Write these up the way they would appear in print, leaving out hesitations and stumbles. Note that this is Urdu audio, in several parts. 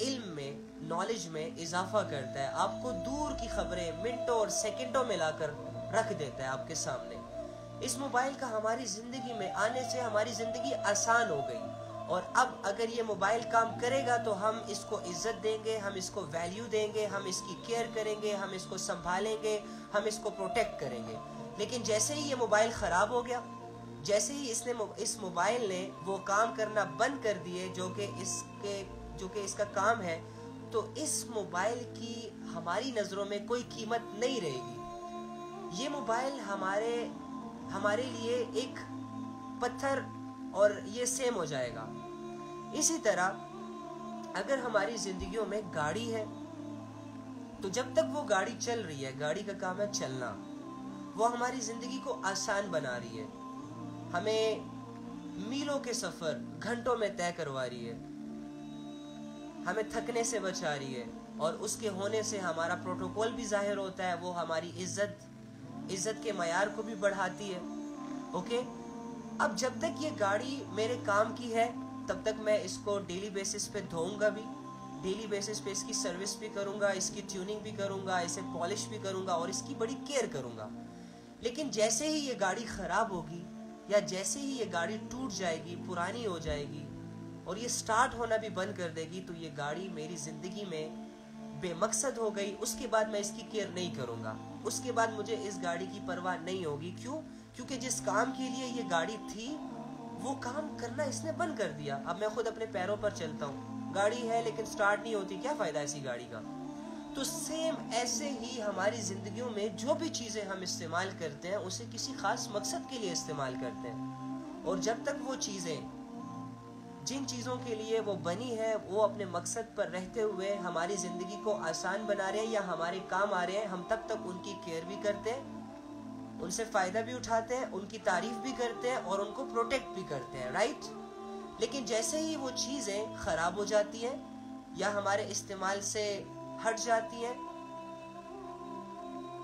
علم میں، نالج میں اضافہ کرتا ہے، آپ کو دور کی خبریں منٹوں اور سیکنڈوں میں لا کر رکھ دیتا ہے آپ کے سامنے۔ اس موبائل کا ہماری زندگی میں آنے سے ہماری زندگی آسان ہو گئی، اور اب اگر یہ موبائل کام کرے گا تو ہم اس کو عزت دیں گے، ہم اس کو ویلیو دیں گے، ہم اس کی کیئر کریں گے، ہم اس کو سنبھالیں گے، ہم اس کو پروٹیکٹ کریں گے۔ لیکن جیسے ہی یہ موبائل خراب ہو گیا، جیسے ہی اس موبائل نے وہ کام کرنا بند کر دیے جو کہ اس کا کام ہے، تو اس موبائل کی ہماری نظروں میں کوئی قیمت نہیں رہے گی۔ یہ موبائل ہمارے لیے ایک پتھر اور یہ سیم ہو جائے گا۔ اسی طرح اگر ہماری زندگیوں میں گاڑی ہے تو جب تک وہ گاڑی چل رہی ہے، گاڑی کا کام ہے چلنا، وہ ہماری زندگی کو آسان بنا رہی ہے، ہمیں میلوں کے سفر گھنٹوں میں طے کروا رہی ہے، ہمیں تھکنے سے بچا رہی ہے، اور اس کے ہونے سے ہمارا پروٹوکول بھی ظاہر ہوتا ہے، وہ ہماری عزت کے معیار کو بھی بڑھاتی ہے۔ اوکے، اب جب تک یہ گاڑی میرے کام کی ہے تب تک میں اس کو ڈیلی بیسس پہ دھوؤں گا بھی، ڈیلی بیسس پہ اس کی سروس بھی کروں گا، اس کی ٹیوننگ بھی کروں گا، اسے پالش بھی کروں گا، اور اس کی بڑی کیئر کروں گا۔ لیکن جیسے ہی یہ گاڑی خراب ہوگی، یا جیسے ہی یہ گاڑی ٹوٹ جائے گی، پرانی ہو جائے گی، اور یہ سٹارٹ ہونا بھی بند کر دے گی، تو یہ گاڑی میری زندگی میں بے مقصد ہو گئی۔ اس کے بعد میں اس کی کیئر نہیں کروں گا، اس کے بعد مجھے اس گاڑی کی پرواہ نہیں ہوگی۔ کیونکہ جس کام کے لیے یہ گاڑی تھی وہ کام کرنا اس نے بند کر دیا۔ اب میں خود اپنے پیروں پر چلتا ہوں، گاڑی ہے لیکن سٹارٹ نہیں ہوتی، کیا فائدہ ایسی گاڑی کا؟ تو سیم ایسے ہی ہماری زندگیوں میں جو بھی چیزیں ہم استعمال کرتے ہیں اسے کسی خاص مقصد کے لیے استعمال کرتے ہیں، اور جب تک وہ چیزیں جن چیزوں کے لیے وہ بنی ہے وہ اپنے مقصد پر رہتے ہوئے ہماری زندگی کو آسان بنا رہے ہیں یا ہمارے کام آ رہے ہیں، ہم تب تک ان کی کیئر بھی کرتے ہیں، ان سے فائدہ بھی اٹھاتے ہیں، ان کی تعریف بھی کرتے ہیں، اور ان کو پروٹیکٹ بھی کرتے ہیں، رائٹ؟ لیکن جیسے ہی وہ چیزیں خراب ہو جاتی ہیں یا ہمارے استعمال سے ہٹ جاتی ہیں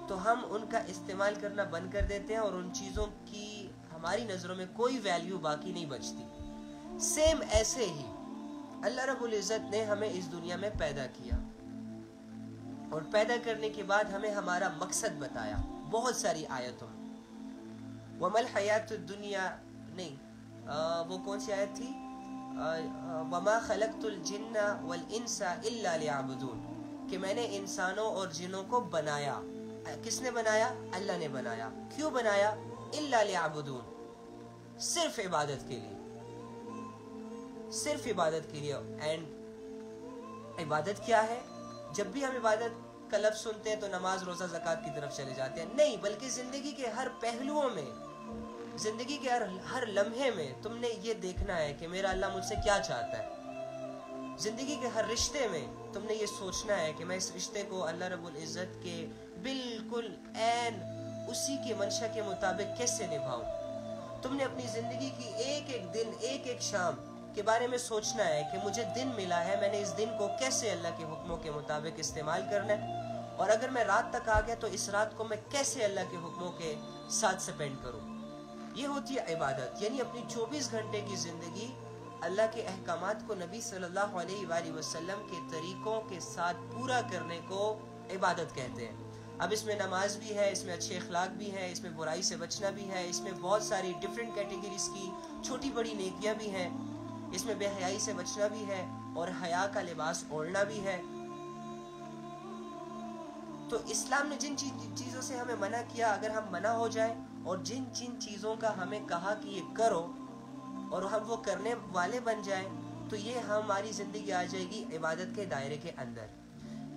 تو ہم ان کا استعمال کرنا بند کر دیتے ہیں، اور ان چیزوں کی ہماری نظروں میں کوئی ویلیو باقی نہیں بچتی۔ سیم ایسے ہی اللہ رب العزت نے ہمیں اس دنیا میں پیدا کیا، اور پیدا کرنے کے بعد ہمیں ہمارا مقصد بتایا بہت ساری آیتوں میں۔ وَمَا الْحَيَاةُ الدُّنْيَا نہیں، وہ کون سی آیت تھی؟ وَمَا خَلَقْتُ الْجِنَّ وَالْإِنسَ إِلَّا لِيَعْبُدُونَ، کہ میں نے انسانوں اور جنوں کو بنایا۔ کس نے بنایا؟ اللہ نے بنایا۔ کیوں بنایا؟ إِلَّا لِيَعْبُدُونَ، صرف عبادت کے لیے، صرف عبادت کے لیے۔ اینڈ عبادت کیا ہے؟ جب بھی ہم عبادت کا لفظ سنتے ہیں تو نماز، روزہ، زکوٰۃ کی طرف چلے جاتے ہیں، نہیں، بلکہ زندگی کے ہر پہلوؤں میں، زندگی کے ہر لمحے میں تم نے یہ دیکھنا ہے کہ میرا اللہ مجھ سے کیا چاہتا ہے۔ زندگی کے ہر رشتے میں تم نے یہ سوچنا ہے کہ میں اس رشتے کو اللہ رب العزت کے بالکل عین اسی کے منشا کے مطابق کیسے نبھاؤں۔ تم نے اپنی زندگی کی ایک ایک دن، ایک ایک شام کے بارے میں سوچنا ہے کہ مجھے دن ملا ہے، میں نے اس دن کو کیسے اللہ کے حکموں کے مطابق استعمال کرنا ہے، اور اگر میں رات تک آ گیا تو اس رات کو میں کیسے اللہ کے حکموں کے ساتھ سپینڈ کروں۔ یہ ہوتی ہے عبادت، یعنی اپنی 24 گھنٹے کی زندگی اللہ کے احکامات کو نبی صلی اللہ علیہ وآلہ وسلم کے طریقوں کے ساتھ پورا کرنے کو عبادت کہتے ہیں۔ اب اس میں نماز بھی ہے، اس میں اچھے اخلاق بھی ہے، اس میں برائی سے بچنا بھی ہے، اس میں بہت ساری ڈیفرنٹ کیٹیگریز کی چھوٹی بڑی نیکیاں بھی ہیں، اس میں بے حیائی سے بچنا بھی ہے، اور حیا کا لباس اوڑھنا بھی ہے۔ تو اسلام نے جن چیزوں سے ہمیں منع کیا، اگر ہم منع ہو جائیں، اور جن چیزوں کا ہمیں کہا کہ یہ کرو اور ہم وہ کرنے والے بن جائیں، تو یہ ہماری زندگی آ جائے گی عبادت کے دائرے کے اندر۔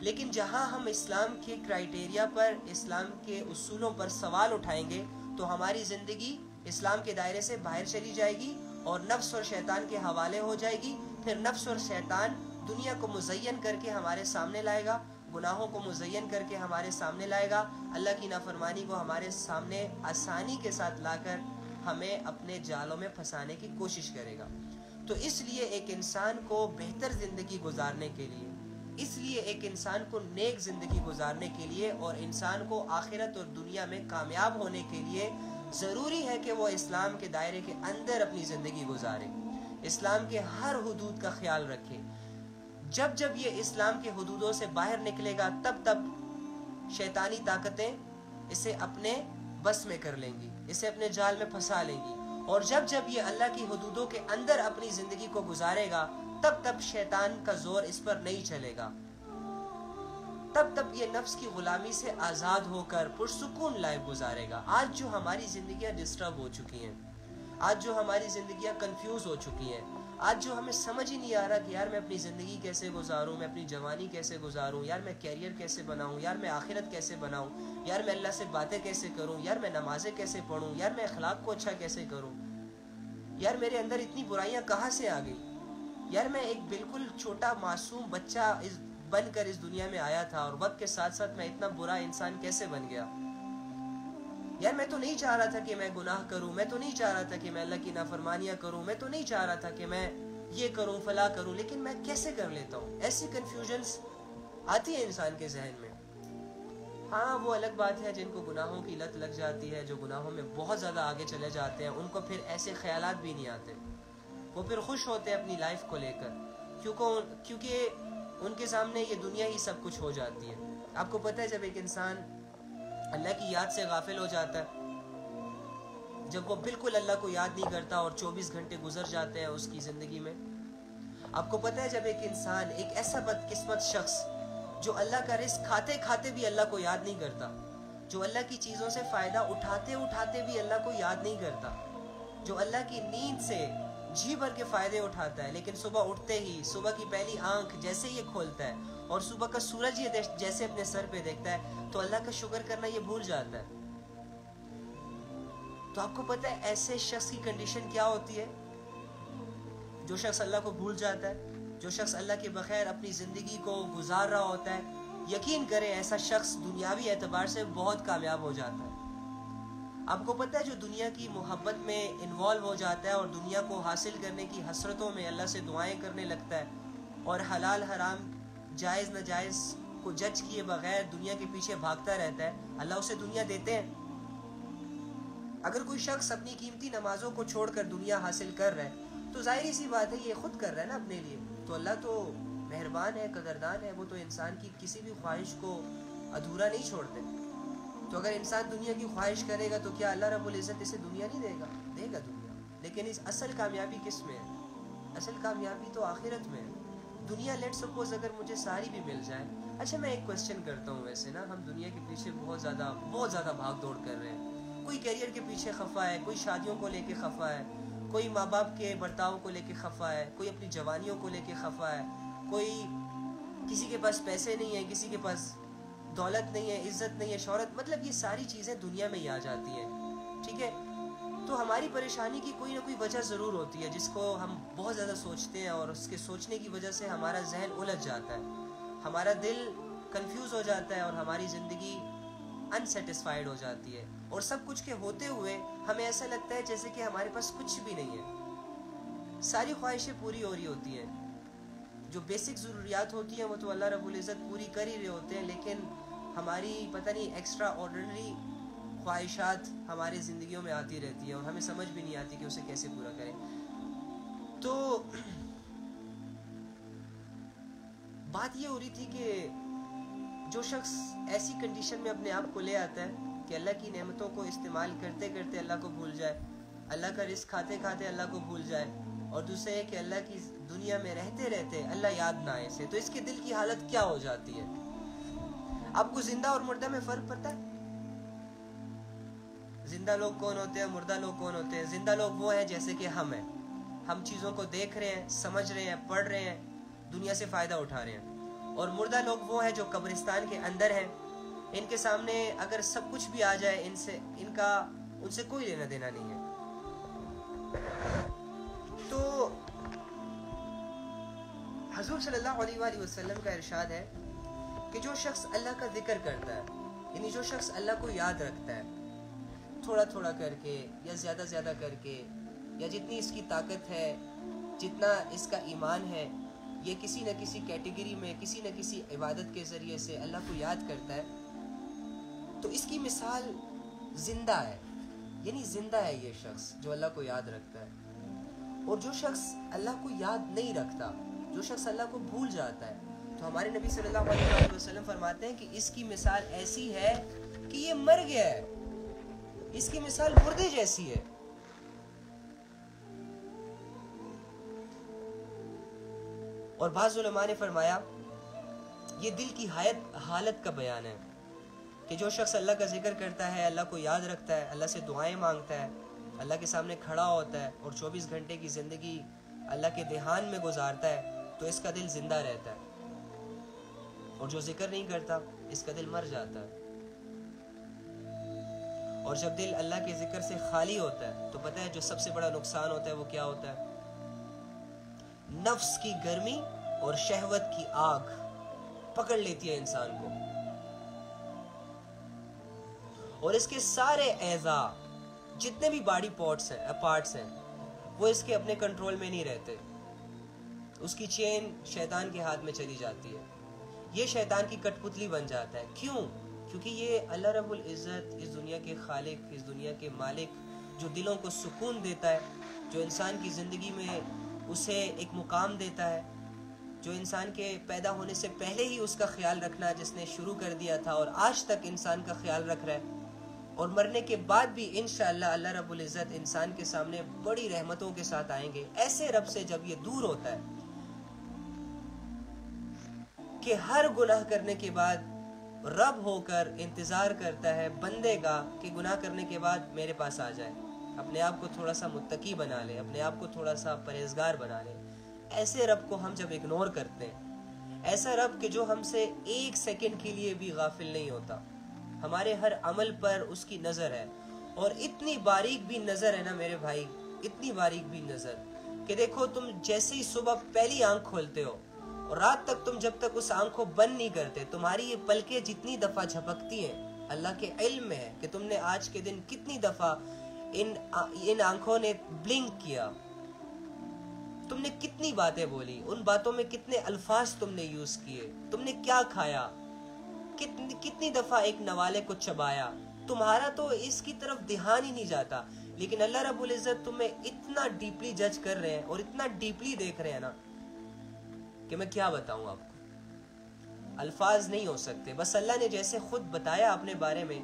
لیکن جہاں ہم اسلام کے کرائیٹیریا پر، اسلام کے اصولوں پر سوال اٹھائیں گے تو ہماری زندگی اسلام کے دائرے سے باہر چلی جائے گی اور نفس اور شیطان کے حوالے ہو جائے گی۔ پھر نفس اور شیطان دنیا کو مزین کر کے ہمارے سامنے لائے گا، گناہوں کو مزین کر کے ہمارے سامنے لائے گا، اللہ کی نافرمانی کو ہمارے سامنے آسانی کے ساتھ لا کر ہمیں اپنے جالوں میں پھنسانے کی کوشش کرے گا۔ تو اس لیے ایک انسان کو بہتر زندگی گزارنے کے لیے، اس لیے ایک انسان کو نیک زندگی گزارنے کے لیے، اور انسان کو آخرت اور دنیا میں کامیاب ہونے کے لیے ضروری ہے کہ وہ اسلام کے دائرے کے اندر اپنی زندگی گزارے، اسلام کے ہر حدود کا خیال رکھے، جب جب یہ اسلام کے حدودوں سے باہر نکلے گا تب تب شیطانی طاقتیں اسے اپنے بس میں کر لیں گی, اسے اپنے جال میں پھنسا لیں گی. اور جب جب یہ اللہ کی حدودوں کے اندر اپنی زندگی کو گزارے گا تب تب شیطان کا زور اس پر نہیں چلے گا, تب تب یہ نفس کی غلامی سے آزاد ہو کر پرسکون لائف گزارے گا. آج جو ہماری زندگیاں ڈسٹرب ہو چکی ہیں, آج جو ہماری زندگیاں کنفیوز ہو چکی ہیں, آج جو ہمیں سمجھ ہی نہیں آ رہا کہ یار میں اپنی زندگی کیسے گزاروں, میں اپنی جوانی کیسے گزاروں, یار میں کیریئر کیسے بناؤں, یار میں آخرت کیسے بناؤں, یار میں اللہ سے باتیں کیسے کروں, یار میں نمازیں کیسے پڑھوں, یار میں اخلاق کو اچھا کیسے کروں, یار میرے اندر اتنی برائیاں کہاں سے آ گئی, یار میں ایک بالکل چھوٹا معصوم بچہ بن کر اس دنیا میں آیا تھا اور وقت کے ساتھ ساتھ میں اتنا برا انسان کیسے بن گیا. یار میں تو نہیں چاہ رہا تھا کہ میں گناہ کروں, میں تو نہیں چاہ رہا تھا کہ میں اللہ کی نافرمانیاں کروں, میں تو نہیں چاہ رہا تھا کہ میں یہ کروں فلاں کروں, لیکن میں کیسے کر لیتا ہوں. ایسی کنفیوژنس آتی ہے انسان کے ذہن میں. ہاں وہ الگ بات ہے جن کو گناہوں کی لت لگ جاتی ہے, جو گناہوں میں بہت زیادہ آگے چلے جاتے ہیں, ان کو پھر ایسے خیالات بھی نہیں آتے, وہ پھر خوش ہوتے ہیں اپنی لائف کو لے کر, کیونکہ ان کے سامنے یہ دنیا ہی سب کچھ ہو جاتی ہے. آپ کو پتہ ہے جب ایک انسان اللہ کی یاد سے غافل ہو جاتا ہے, جب وہ بالکل اللہ کو یاد نہیں کرتا اور 24 گھنٹے گزر جاتے ہیں اس کی زندگی میں. آپ کو پتہ ہے جب ایک انسان, ایک ایسا بدقسمت شخص جو اللہ کا رزق کھاتے کھاتے بھی اللہ کو یاد نہیں کرتا, جو اللہ کی چیزوں سے فائدہ اٹھاتے اٹھاتے بھی اللہ کو یاد نہیں کرتا, جو اللہ کی نیند سے جی بھر کے فائدے اٹھاتا ہے, لیکن صبح اٹھتے ہی صبح کی پہلی آنکھ جیسے یہ کھولتا ہے اور صبح کا سورج یہ جیسے اپنے سر پہ دیکھتا ہے تو اللہ کا شکر کرنا یہ بھول جاتا ہے. تو آپ کو پتہ ہے ایسے شخص کی کنڈیشن کیا ہوتی ہے؟ جو شخص اللہ کو بھول جاتا ہے, جو شخص اللہ کے بغیر اپنی زندگی کو گزار رہا ہوتا ہے, یقین کریں ایسا شخص دنیاوی اعتبار سے بہت کامیاب ہو جاتا ہے. آپ کو پتہ ہے جو دنیا کی محبت میں انوالو ہو جاتا ہے اور دنیا کو حاصل کرنے کی حسرتوں میں اللہ سے دعائیں کرنے لگتا ہے اور حلال حرام جائز ناجائز کو جج کیے بغیر دنیا کے پیچھے بھاگتا رہتا ہے, اللہ اسے دنیا دیتے ہیں. اگر کوئی شخص اپنی قیمتی نمازوں کو چھوڑ کر دنیا حاصل کر رہا ہے تو ظاہری سی بات ہے یہ خود کر رہا ہے نا اپنے لیے, تو اللہ تو مہربان ہے, قدردان ہے, وہ تو انسان کی کسی بھی خواہش کو ادھورا نہیں چھوڑتے. تو اگر انسان دنیا کی خواہش کرے گا تو کیا اللہ رب العزت اسے دنیا نہیں دے گا؟ دے گا دنیا, لیکن اس اصل کامیابی کس میں ہے؟ اصل کامیابی تو آخرت میں ہے. دنیا لیٹ سپوز اگر مجھے ساری بھی مل جائے. اچھا میں ایک کوسچن کرتا ہوں, ویسے نا ہم دنیا کے پیچھے بہت زیادہ بھاگ دوڑ کر رہے ہیں. کوئی کیریئر کے پیچھے خفا ہے, کوئی شادیوں کو لے کے خفا ہے, کوئی ماں باپ کے برتاؤ کو لے کے خفا ہے, کوئی اپنی جوانیوں کو لے کے خفا ہے, کوئی کسی کے پاس پیسے نہیں ہیں, کسی کے پاس دولت نہیں ہے, عزت نہیں ہے, شہرت, مطلب یہ ساری چیزیں دنیا میں ہی آ جاتی ہیں. ٹھیک ہے, تو ہماری پریشانی کی کوئی نہ کوئی وجہ ضرور ہوتی ہے جس کو ہم بہت زیادہ سوچتے ہیں اور اس کے سوچنے کی وجہ سے ہمارا ذہن الجھ جاتا ہے, ہمارا دل کنفیوز ہو جاتا ہے اور ہماری زندگی انسیٹسفائیڈ ہو جاتی ہے, اور سب کچھ کے ہوتے ہوئے ہمیں ایسا لگتا ہے جیسے کہ ہمارے پاس کچھ بھی نہیں ہے. ساری خواہشیں پوری ہو رہی ہوتی ہیں, جو بیسک ضروریات ہوتی ہیں وہ تو اللہ رب العزت پوری کر ہی رہے ہوتے ہیں, لیکن ہماری پتہ نہیں ایکسٹرا آرڈنری خواہشات ہماری زندگیوں میں آتی رہتی ہیں اور ہمیں سمجھ بھی نہیں آتی کہ اسے کیسے پورا کریں. تو بات یہ ہو رہی تھی کہ جو شخص ایسی کنڈیشن میں اپنے آپ کو لے آتا ہے کہ اللہ کی نعمتوں کو استعمال کرتے کرتے اللہ کو بھول جائے, اللہ کا رزق کھاتے کھاتے اللہ کو بھول جائے, اور دوسرے ہے کہ اللہ کی دنیا میں رہتے رہتے اللہ یاد نہ آئے اسے, تو اس کے دل کی حالت کیا ہو جاتی ہے؟ آپ کو زندہ اور مردہ میں فرق پتہ ہے؟ زندہ لوگ کون ہوتے ہیں, مردہ لوگ کون ہوتے ہیں؟ زندہ لوگ وہ ہیں جیسے کہ ہم ہیں, ہم چیزوں کو دیکھ رہے ہیں, سمجھ رہے ہیں, پڑھ رہے ہیں, دنیا سے فائدہ اٹھا رہے ہیں. اور مردہ لوگ وہ ہیں جو قبرستان کے اندر ہیں, ان کے سامنے اگر سب کچھ بھی آ جائے ان سے کوئی لینا دینا نہیں ہے. تو حضور صلی اللہ علیہ وآلہ وسلم کا ارشاد ہے کہ جو شخص اللہ کا ذکر کرتا ہے, یعنی جو شخص اللہ کو یاد رکھتا ہے تھوڑا تھوڑا کر کے یا زیادہ زیادہ کر کے, یا جتنی اس کی طاقت ہے, جتنا اس کا ایمان ہے, یہ کسی نہ کسی کیٹیگری میں کسی نہ کسی عبادت کے ذریعے سے اللہ کو یاد کرتا ہے, تو اس کی مثال زندہ ہے, یعنی زندہ ہے یہ شخص جو اللہ کو یاد رکھتا ہے. اور جو شخص اللہ کو یاد نہیں رکھتا جو شخص اللہ کو بھول جاتا ہے. تو ہمارے نبی صلی اللہ علیہ وسلم فرماتے ہیں کہ اس کی مثال ایسی ہے کہ یہ مر گیا ہے, اس کی مثال مردے جیسی ہے. اور بعض علماء نے فرمایا یہ دل کی حالت کا بیان ہے کہ جو شخص اللہ کا ذکر کرتا ہے, اللہ کو یاد رکھتا ہے, اللہ سے دعائیں مانگتا ہے, اللہ کے سامنے کھڑا ہوتا ہے اور 24 گھنٹے کی زندگی اللہ کے دھیان میں گزارتا ہے, تو اس کا دل زندہ رہتا ہے. اور جو ذکر نہیں کرتا اس کا دل مر جاتا ہے. اور جب دل اللہ کے ذکر سے خالی ہوتا ہے تو پتہ ہے جو سب سے بڑا نقصان ہوتا ہے وہ کیا ہوتا ہے؟ نفس کی گرمی اور شہوت کی آگ پکڑ لیتی ہے انسان کو, اور اس کے سارے اعضاء جتنے بھی باڈی پارٹس ہیں وہ اس کے اپنے کنٹرول میں نہیں رہتے. اس کی چین شیطان کے ہاتھ میں چلی جاتی ہے, یہ شیطان کی کٹ پتلی بن جاتا ہے. کیوں؟ کیونکہ یہ اللہ رب العزت, اس دنیا کے خالق, اس دنیا کے مالک, جو دلوں کو سکون دیتا ہے, جو انسان کی زندگی میں اسے ایک مقام دیتا ہے, جو انسان کے پیدا ہونے سے پہلے ہی اس کا خیال رکھنا جس نے شروع کر دیا تھا اور آج تک انسان کا خیال رکھ رہا ہے, اور مرنے کے بعد بھی انشاءاللہ اللہ رب العزت انسان کے سامنے بڑی رحمتوں کے ساتھ آئیں گے. ایسے رب سے جب یہ دور ہوتا ہے کہ ہر گناہ کرنے کے بعد رب ہو کر انتظار کرتا ہے بندے کا کہ گناہ کرنے کے بعد میرے پاس آ جائے, اپنے آپ کو تھوڑا سا متقی بنا لے, اپنے آپ کو تھوڑا سا پرہیزگار بنا لے. ایسے رب کو ہم جب اگنور کرتے ہیں, ایسا رب کہ جو ہم سے ایک سیکنڈ کے لیے بھی غافل نہیں ہوتا, ہمارے ہر عمل پر اس کی نظر ہے, اور اتنی باریک بھی نظر ہے نا میرے بھائی, اتنی باریک بھی نظر کہ دیکھو تم جیسے ہی صبح پہلی آنکھ کھولتے ہو اور رات تک تم جب تک اس آنکھ کو بند نہیں کرتے, تمہاری یہ پلکیں جتنی دفعہ جھپکتی ہیں اللہ کے علم میں ہے کہ تم نے آج کے دن کتنی دفعہ ان آنکھوں نے بلنک کیا, تم نے کتنی باتیں بولی, ان باتوں میں کتنے الفاظ تم نے یوز کیے, تم نے کیا کھایا, کتنی دفعہ ایک نوالے کو چبایا. تمہارا تو اس کی طرف دھیان ہی نہیں جاتا, لیکن اللہ رب العزت تمہیں اتنا ڈیپلی جج کر رہے ہیں اور اتنا ڈیپلی دیکھ رہے ہیں نا کہ میں کیا بتاؤں آپ کو, الفاظ نہیں ہو سکتے. بس اللہ نے جیسے خود بتایا اپنے بارے میں,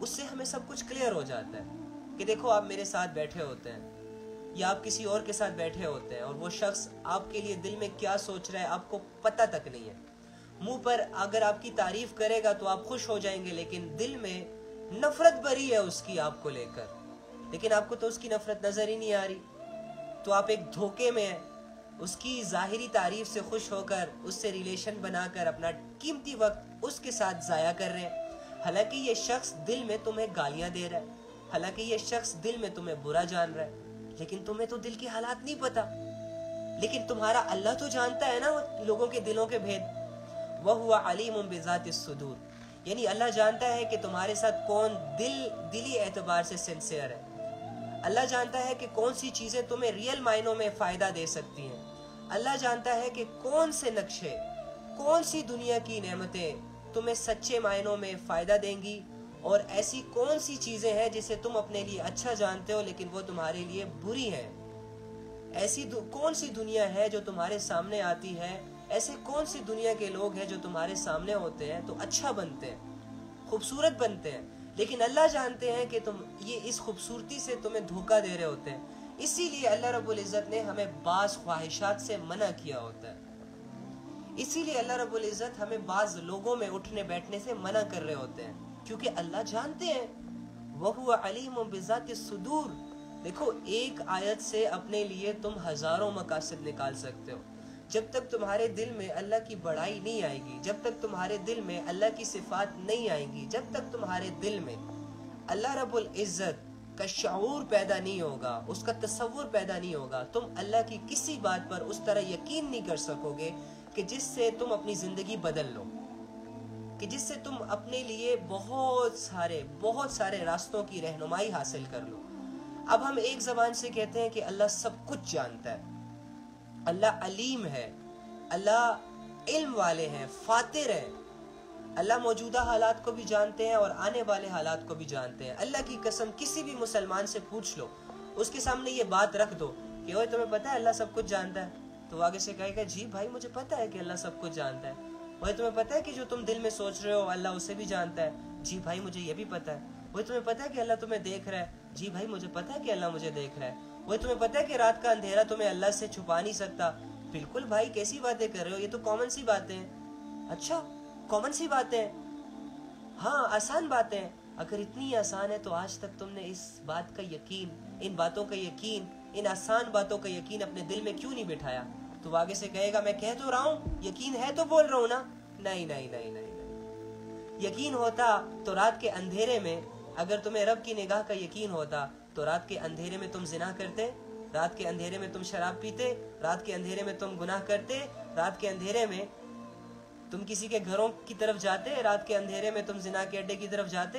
اس سے ہمیں سب کچھ کلیئر ہو جاتا ہے کہ دیکھو آپ میرے ساتھ بیٹھے ہوتے ہیں یا آپ کسی اور کے ساتھ بیٹھے ہوتے ہیں, اور وہ شخص آپ کے لیے دل میں کیا سوچ رہا ہے آپ کو پتہ تک نہیں ہے. منہ پر اگر آپ کی تعریف کرے گا تو آپ خوش ہو جائیں گے, لیکن دل میں نفرت بھری ہے اس کی آپ کو لے کر, لیکن آپ کو تو اس کی نفرت نظر ہی نہیں آ رہی. تو آپ ایک دھوکے میں ہیں, اس کی ظاہری تعریف سے خوش ہو کر اس سے ریلیشن بنا کر اپنا قیمتی وقت اس کے ساتھ ضائع کر رہے ہیں. حالانکہ یہ شخص دل میں تمہیں گالیاں دے رہا ہے, حالانکہ یہ شخص دل میں تمہیں برا جان رہا ہے, لیکن تمہیں تو دل کے حالات نہیں پتا. لیکن تمہارا اللہ تو جانتا ہے نا لوگوں کے دلوں کے بھید. وَهُوَ عَلِيمٌ بِذَاتِ الصُّدُورِ, یعنی اللہ جانتا ہے کہ تمہارے ساتھ کون دلی اعتبار سے سنسیئر ہے. اللہ جانتا ہے کہ کون سی چیزیں تمہیں ریئل معنوں میں فائدہ دے سکتی ہیں. اللہ جانتا ہے کہ کون سے نقشے, کون سی دنیا کی نعمتیں تمہیں سچے معنوں میں فائدہ دیں گی, اور ایسی کون سی چیزیں ہیں جسے تم اپنے لیے اچھا جانتے ہو لیکن وہ تمہارے لیے بری ہیں. ایسی کون سی دنیا ہے جو تمہارے سامنے آتی ہے, ایسے کون سی دنیا کے لوگ ہیں جو تمہارے سامنے ہوتے ہیں تو اچھا بنتے ہیں, خوبصورت بنتے ہیں, لیکن اللہ جانتے ہیں کہ تم یہ اس خوبصورتی سے تمہیں دھوکہ دے رہے ہوتے ہیں. اسی لیے اللہ رب العزت نے ہمیں بعض خواہشات سے منع کیا ہوتا ہے. اسی لیے اللہ رب العزت ہمیں بعض لوگوں میں اٹھنے بیٹھنے سے منع کر رہے ہوتے ہیں, کیونکہ اللہ جانتے ہیں وَهُوَ عَلِيمٌ بِذَاتِ الصُّدُورِ. دیکھو ایک آیت سے اپنے لیے تم ہزاروں مقاصد نکال سکتے ہو. جب تک تمہارے دل میں اللہ کی بڑائی نہیں آئے گی, جب تک تمہارے دل میں اللہ کی صفات نہیں آئیں گی, جب تک تمہارے دل میں اللہ رب العزت کا شعور پیدا نہیں ہوگا, اس کا تصور پیدا نہیں ہوگا, تم اللہ کی کسی بات پر اس طرح یقین نہیں کر سکو گے کہ جس سے تم اپنی زندگی بدل لو, کہ جس سے تم اپنے لیے بہت سارے راستوں کی رہنمائی حاصل کر لو. اب ہم ایک زبان سے کہتے ہیں کہ اللہ سب کچھ جانتا ہے, اللہ علیم ہے, اللہ علم والے ہیں, فاتر ہیں, اللہ موجودہ حالات کو بھی جانتے ہیں اور آنے والے حالات کو بھی جانتے ہیں. اللہ کی قسم کسی بھی مسلمان سے پوچھ لو, اس کے سامنے یہ بات رکھ دو کہ اوے تمہیں پتہ ہے اللہ سب کچھ جانتا ہے, تو وہ آگے سے کہے گا جی بھائی مجھے پتا ہے کہ اللہ سب کچھ جانتا ہے. وہی تمہیں پتا ہے کہ جو تم دل میں سوچ رہے ہو اللہ اسے بھی جانتا ہے. جی بھائی مجھے یہ بھی پتا ہے. وہی تمہیں پتا ہے کہ اللہ تمہیں دیکھ رہا ہے. جی بھائی مجھے پتا ہے کہ اللہ مجھے دیکھ رہا ہے. وہی تمہیں پتا ہے کہ رات کا اندھیرا تمہیں اللہ سے چھپا نہیں سکتا. بالکل بھائی کیسی باتیں کر رہے ہو, یہ تو کامن سی باتیں ہیں. اچھا کامن سی باتیں ہیں, ہاں آسان باتیں ہیں. اگر اتنی آسان ہے تو آج تک تم نے اس بات کا یقین, ان باتوں کا یقین, ان آسان باتوں کا یقین اپنے دل میں کیوں نہیں بٹھایا؟ تو آگے سے کہے گا میں کہہ تو رہا ہوں, یقین ہے تو بول رہا ہوں نا. نہیں نہیں نہیں نہیں نہیں, یقین ہوتا تو رات کے اندھیرے میں, اگر تمہیں رب کی نگاہ کا یقین ہوتا تو رات کے اندھیرے میں تم زنا کرتے, رات کے اندھیرے میں تم شراب پیتے, رات کے اندھیرے میں تم گناہ کرتے, رات کے اندھیرے میں تم کسی کے گھروں کی طرف جاتے, رات کے اندھیرے میں تم زنا کے اڈے کی طرف جاتے,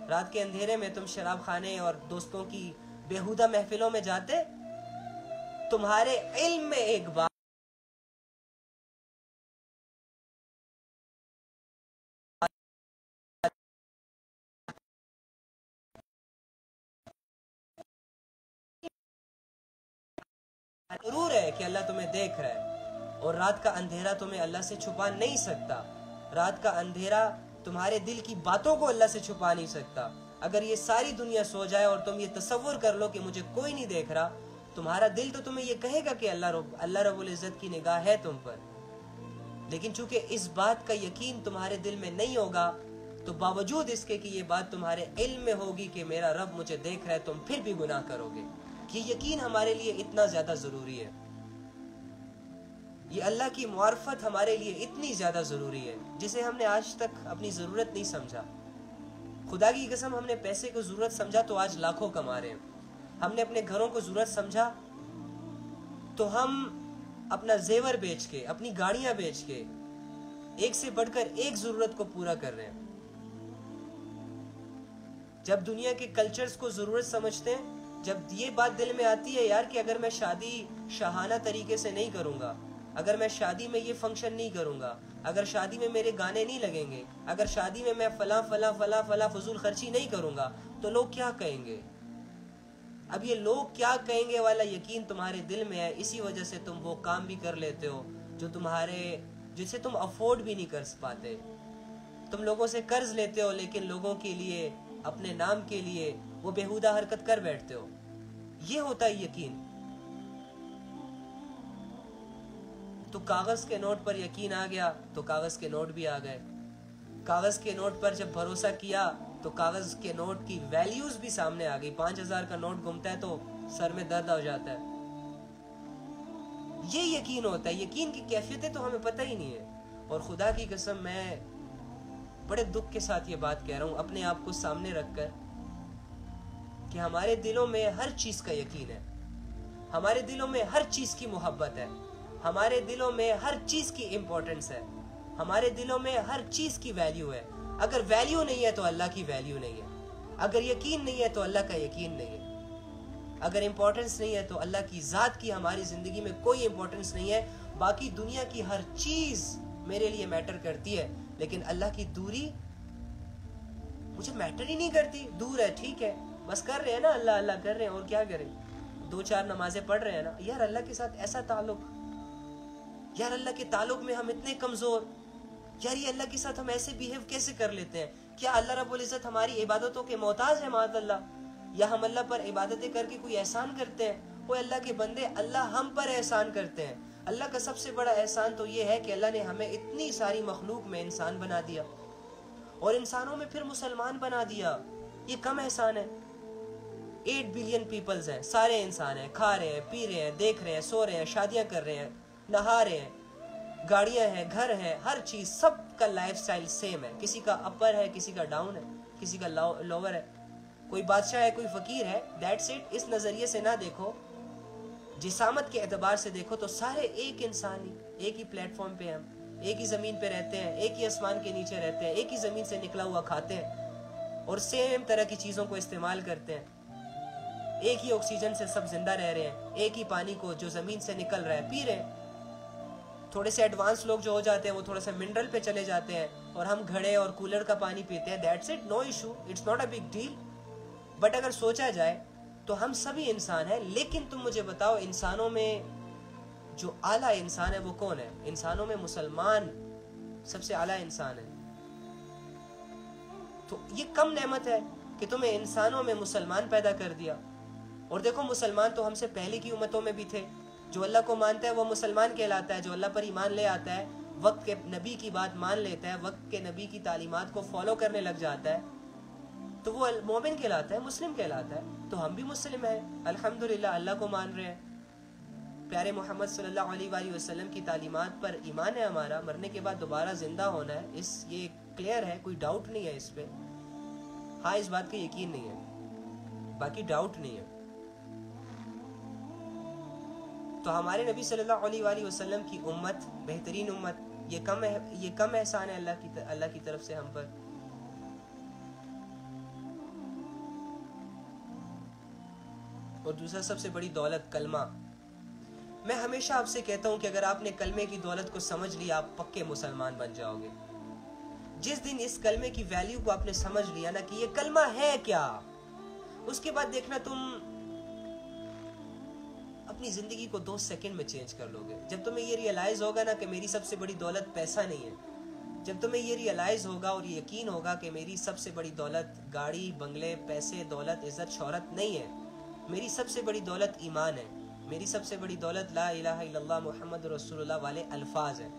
رات کے اندھیرے میں تم شراب خانے اور دوستوں کی بیہودہ محفلوں میں جاتے. تمہارے علم میں ایک بات ضرور ہے کہ اللہ تمہیں دیکھ رہا ہے, اور رات کا اندھیرا تمہیں اللہ سے چھپا نہیں سکتا. رات کا اندھیرا تمہارے دل کی باتوں کو اللہ سے چھپا نہیں سکتا. اگر یہ ساری دنیا سو جائے اور تم یہ تصور کر لو کہ مجھے کوئی نہیں دیکھ رہا, تمہارا دل تو تمہیں یہ کہے گا کہ اللہ رب العزت کی نگاہ ہے تم پر. لیکن چونکہ اس بات کا یقین تمہارے دل میں نہیں ہوگا, تو باوجود اس کے کہ یہ بات تمہارے علم میں ہوگی کہ میرا رب مجھے دیکھ رہا ہے, تم پھر بھی گناہ کرو گے. یہ یقین ہمارے لیے اتنا زیادہ ضروری ہے, یہ اللہ کی معرفت ہمارے لیے اتنی زیادہ ضروری ہے جسے ہم نے آج تک اپنی ضرورت نہیں سمجھا. خدا کی قسم ہم نے پیسے کو ضرورت سمجھا تو آج لاکھوں کما رہے ہیں. ہم نے اپنے گھروں کو ضرورت سمجھا تو ہم اپنا زیور بیچ کے, اپنی گاڑیاں بیچ کے ایک سے بڑھ کر ایک ضرورت کو پورا کر رہے ہیں. جب دنیا کے کلچرز کو ضرورت سمجھتے ہیں, جب یہ بات دل میں آتی ہے یار کہ اگر میں شادی شاہانہ طریقے سے نہیں کروں گا, اگر میں شادی میں یہ فنکشن نہیں کروں گا, اگر شادی میں میرے گانے نہیں لگیں گے, اگر شادی میں میں فلاں فلاں فلاں فلاں فضول خرچی نہیں کروں گا تو لوگ کیا کہیں گے. اب یہ لوگ کیا کہیں گے والا یقین تمہارے دل میں ہے, اسی وجہ سے تم وہ کام بھی کر لیتے ہو جسے تم افورڈ بھی نہیں کر پاتے. تم لوگوں سے قرض لیتے ہو لیکن لوگوں کے لیے, اپنے نام کے لیے وہ بیہودہ حرکت کر بیٹھتے ہو. یہ ہوتا ہے یقین. تو کاغذ کے نوٹ پر یقین آ گیا تو کاغذ کے نوٹ بھی آ گئے. کاغذ کے نوٹ پر جب بھروسہ کیا تو کاغذ کے نوٹ کی ویلیوز بھی سامنے آ گئی. 5000 کا نوٹ گھومتا ہے تو سر میں درد ہو جاتا ہے. یہ یقین ہوتا ہے. یقین کی کیفیتیں تو ہمیں پتہ ہی نہیں ہے. اور خدا کی قسم میں بڑے دکھ کے ساتھ یہ بات کہہ رہا ہوں اپنے آپ کو سامنے رکھ کر کہ ہمارے دلوں میں ہر چیز کا یقین ہے, ہمارے دلوں میں ہر چیز کی محبت ہے, ہمارے دلوں میں ہر چیز کی امپورٹنس ہے, ہمارے دلوں میں ہر چیز کی ویلیو ہے. اگر ویلیو نہیں ہے تو اللہ کی ویلیو نہیں ہے, اگر یقین نہیں ہے تو اللہ کا یقین نہیں ہے, اگر امپورٹنس نہیں ہے تو اللہ کی ذات کی ہماری زندگی میں کوئی امپورٹنس نہیں ہے. باقی دنیا کی ہر چیز میرے لیے میٹر کرتی ہے لیکن اللہ کی دوری مجھے میٹر ہی نہیں کرتی. دور ہے ٹھیک ہے, بس کر رہے ہیں نا, اللہ اللہ کر رہے ہیں, اور کیا کریں, 2-4 نمازیں پڑھ رہے ہیں نا. یار اللہ کے ساتھ ایسا تعلق, یار اللہ کے تعلق میں ہم اتنے کمزور, یار یہ اللہ کے ساتھ ہم ایسے بیہیو کیسے کر لیتے ہیں؟ کیا اللہ رب العزت ہماری عبادتوں کے محتاج ہے معاذ اللہ, یا ہم اللہ پر عبادتیں کر کے کوئی احسان کرتے ہیں؟ وہ اللہ کے بندے, اللہ ہم پر احسان کرتے ہیں. اللہ کا سب سے بڑا احسان تو یہ ہے کہ اللہ نے ہمیں اتنی ساری مخلوق میں انسان بنا دیا اور انسانوں میں پھر مسلمان بنا دیا. یہ کم احسان ہے. 8 بلین پیپلز ہیں, سارے انسان ہیں, کھا رہے ہیں, پی رہے ہیں, دیکھ رہے ہیں, سو رہے ہیں, شادیاں کر رہے ہیں, نہا رہے ہیں, گاڑیاں ہیں, گھر ہیں, ہر چیز, سب کا لائف سٹائل سیم ہے. کسی کا اپر ہے, کسی کا ڈاؤن ہے, کسی کا لوور ہے, کوئی بادشاہ ہے, کوئی فقیر ہے. That's it. اس نظریے سے نہ دیکھو, جسامت کے اعتبار سے دیکھو تو سارے ایک انسان ہی, ایک ہی پلیٹ فارم پہ ہم ایک ہی زمین پہ رہتے ہیں, ایک ہی آسمان کے نیچے رہتے ہیں, ایک ہی زمین سے نکلا ہوا کھاتے ہیں اور سیم طرح کی چیزوں کو استعمال کرتے ہیں. ایک ہی آکسیجن سے سب زندہ رہ رہے ہیں, ایک ہی پانی کو جو زمین سے نکل رہا ہے پی رہے ہیں. تھوڑے سے ایڈوانس لوگ جو ہو جاتے ہیں وہ تھوڑا سا منرل پہ چلے جاتے ہیں اور ہم گھڑے اور کولر کا پانی پیتے ہیں. That's it, no issue, it's not a big deal. But اگر سوچا جائے تو ہم سبھی انسان ہیں. لیکن تم مجھے بتاؤ, انسانوں میں جو اعلیٰ انسان ہے وہ کون ہے؟ انسانوں میں مسلمان سب سے اعلیٰ انسان ہے. تو یہ کم نعمت ہے کہ تمہیں انسانوں میں مسلمان پیدا کر دیا. اور دیکھو مسلمان تو ہم سے پہلے کی امتوں میں بھی تھے. جو اللہ کو مانتا ہے وہ مسلمان کہلاتا ہے. جو اللہ پر ایمان لے آتا ہے, وقت کے نبی کی بات مان لیتا ہے, وقت کے نبی کی تعلیمات کو فالو کرنے لگ جاتا ہے, تو وہ مومن کہلاتا ہے, مسلم کہلاتا ہے. تو ہم بھی مسلم ہیں الحمدللہ, اللہ کو مان رہے ہیں, پیارے محمد صلی اللہ علیہ وآلہ وسلم کی تعلیمات پر ایمان ہے ہمارا. مرنے کے بعد دوبارہ زندہ ہونا ہے, یہ کلیئر ہے, کوئی ڈاؤٹ نہیں ہے اس پہ. ہاں اس بات کا یقین نہیں ہے, باقی ڈاؤٹ نہیں ہے. تو ہمارے نبی صلی اللہ علیہ وآلہ وسلم کی امت بہترین امت, یہ کم احسان ہے اللہ کی طرف سے ہم پر. اور دوسرا سب سے بڑی دولت کلمہ. میں ہمیشہ آپ سے کہتا ہوں کہ اگر آپ نے کلمے کی دولت کو سمجھ لیا آپ پکے مسلمان بن جاؤ گے. جس دن اس کلمے کی ویلیو کو آپ نے سمجھ لیا نا کہ یہ کلمہ ہے کیا, اس کے بعد دیکھنا تم اپنی زندگی کو 2 سیکنڈ میں چینج کر لو گے. جب تمہیں یہ ریئلائز ہوگا نا کہ میری سب سے بڑی دولت پیسہ نہیں ہے, جب تمہیں یہ ریئلائز ہوگا اور یہ یقین ہوگا کہ میری سب سے بڑی دولت گاڑی بنگلے پیسے دولت عزت شہرت نہیں ہے, میری سب سے بڑی دولت ایمان ہے, میری سب سے بڑی دولت لا الہ الا اللہ محمد رسول اللہ والے الفاظ ہیں.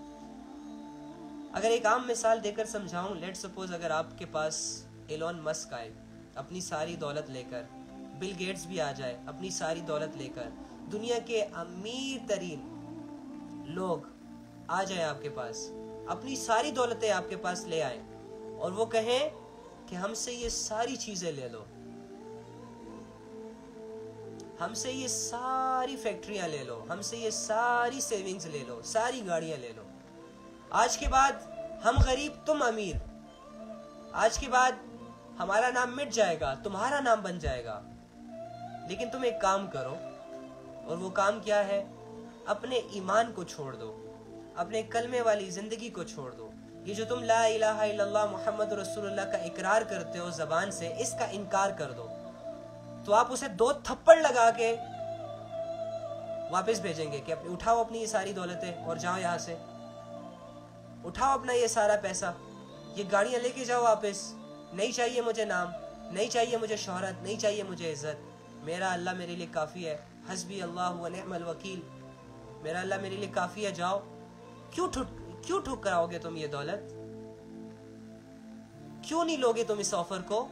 اگر ایک عام مثال دے کر سمجھاؤں, لیٹ سپوز اگر آپ کے پاس ایلون مسک آئے اپنی ساری دولت لے کر, بل گیٹس بھی آ جائے اپنی ساری دولت لے کر, دنیا کے امیر ترین لوگ آ جائیں آپ کے پاس, اپنی ساری دولتیں آپ کے پاس لے آئیں اور وہ کہیں کہ ہم سے یہ ساری چیزیں لے لو, ہم سے یہ ساری فیکٹریاں لے لو, ہم سے یہ ساری سیونگز لے لو, ساری گاڑیاں لے لو, آج کے بعد ہم غریب تم امیر, آج کے بعد ہمارا نام مٹ جائے گا تمہارا نام بن جائے گا, لیکن تم ایک کام کرو, اور وہ کام کیا ہے؟ اپنے ایمان کو چھوڑ دو, اپنے کلمے والی زندگی کو چھوڑ دو. یہ جو تم لا الہ الا اللہ محمد رسول اللہ کا اقرار کرتے ہو زبان سے, اس کا انکار کر دو. تو آپ اسے 2 تھپڑ لگا کے واپس بھیجیں گے کہ اٹھاؤ اپنی یہ ساری دولتیں اور جاؤ یہاں سے, اٹھاؤ اپنا یہ سارا پیسہ, یہ گاڑیاں لے کے جاؤ واپس, نہیں چاہیے مجھے نام, نہیں چاہیے مجھے شہرت, نہیں چاہیے مجھے عزت, میرا اللہ میرے لیے کافی ہے, حسبی اللہ و نعم الوکیل, میرا اللہ میرے لیے کافی ہے, جاؤ. کیوں ٹھکراؤ گے تم یہ دولت؟ کیوں نہیں لوگے تم اس آفر کو؟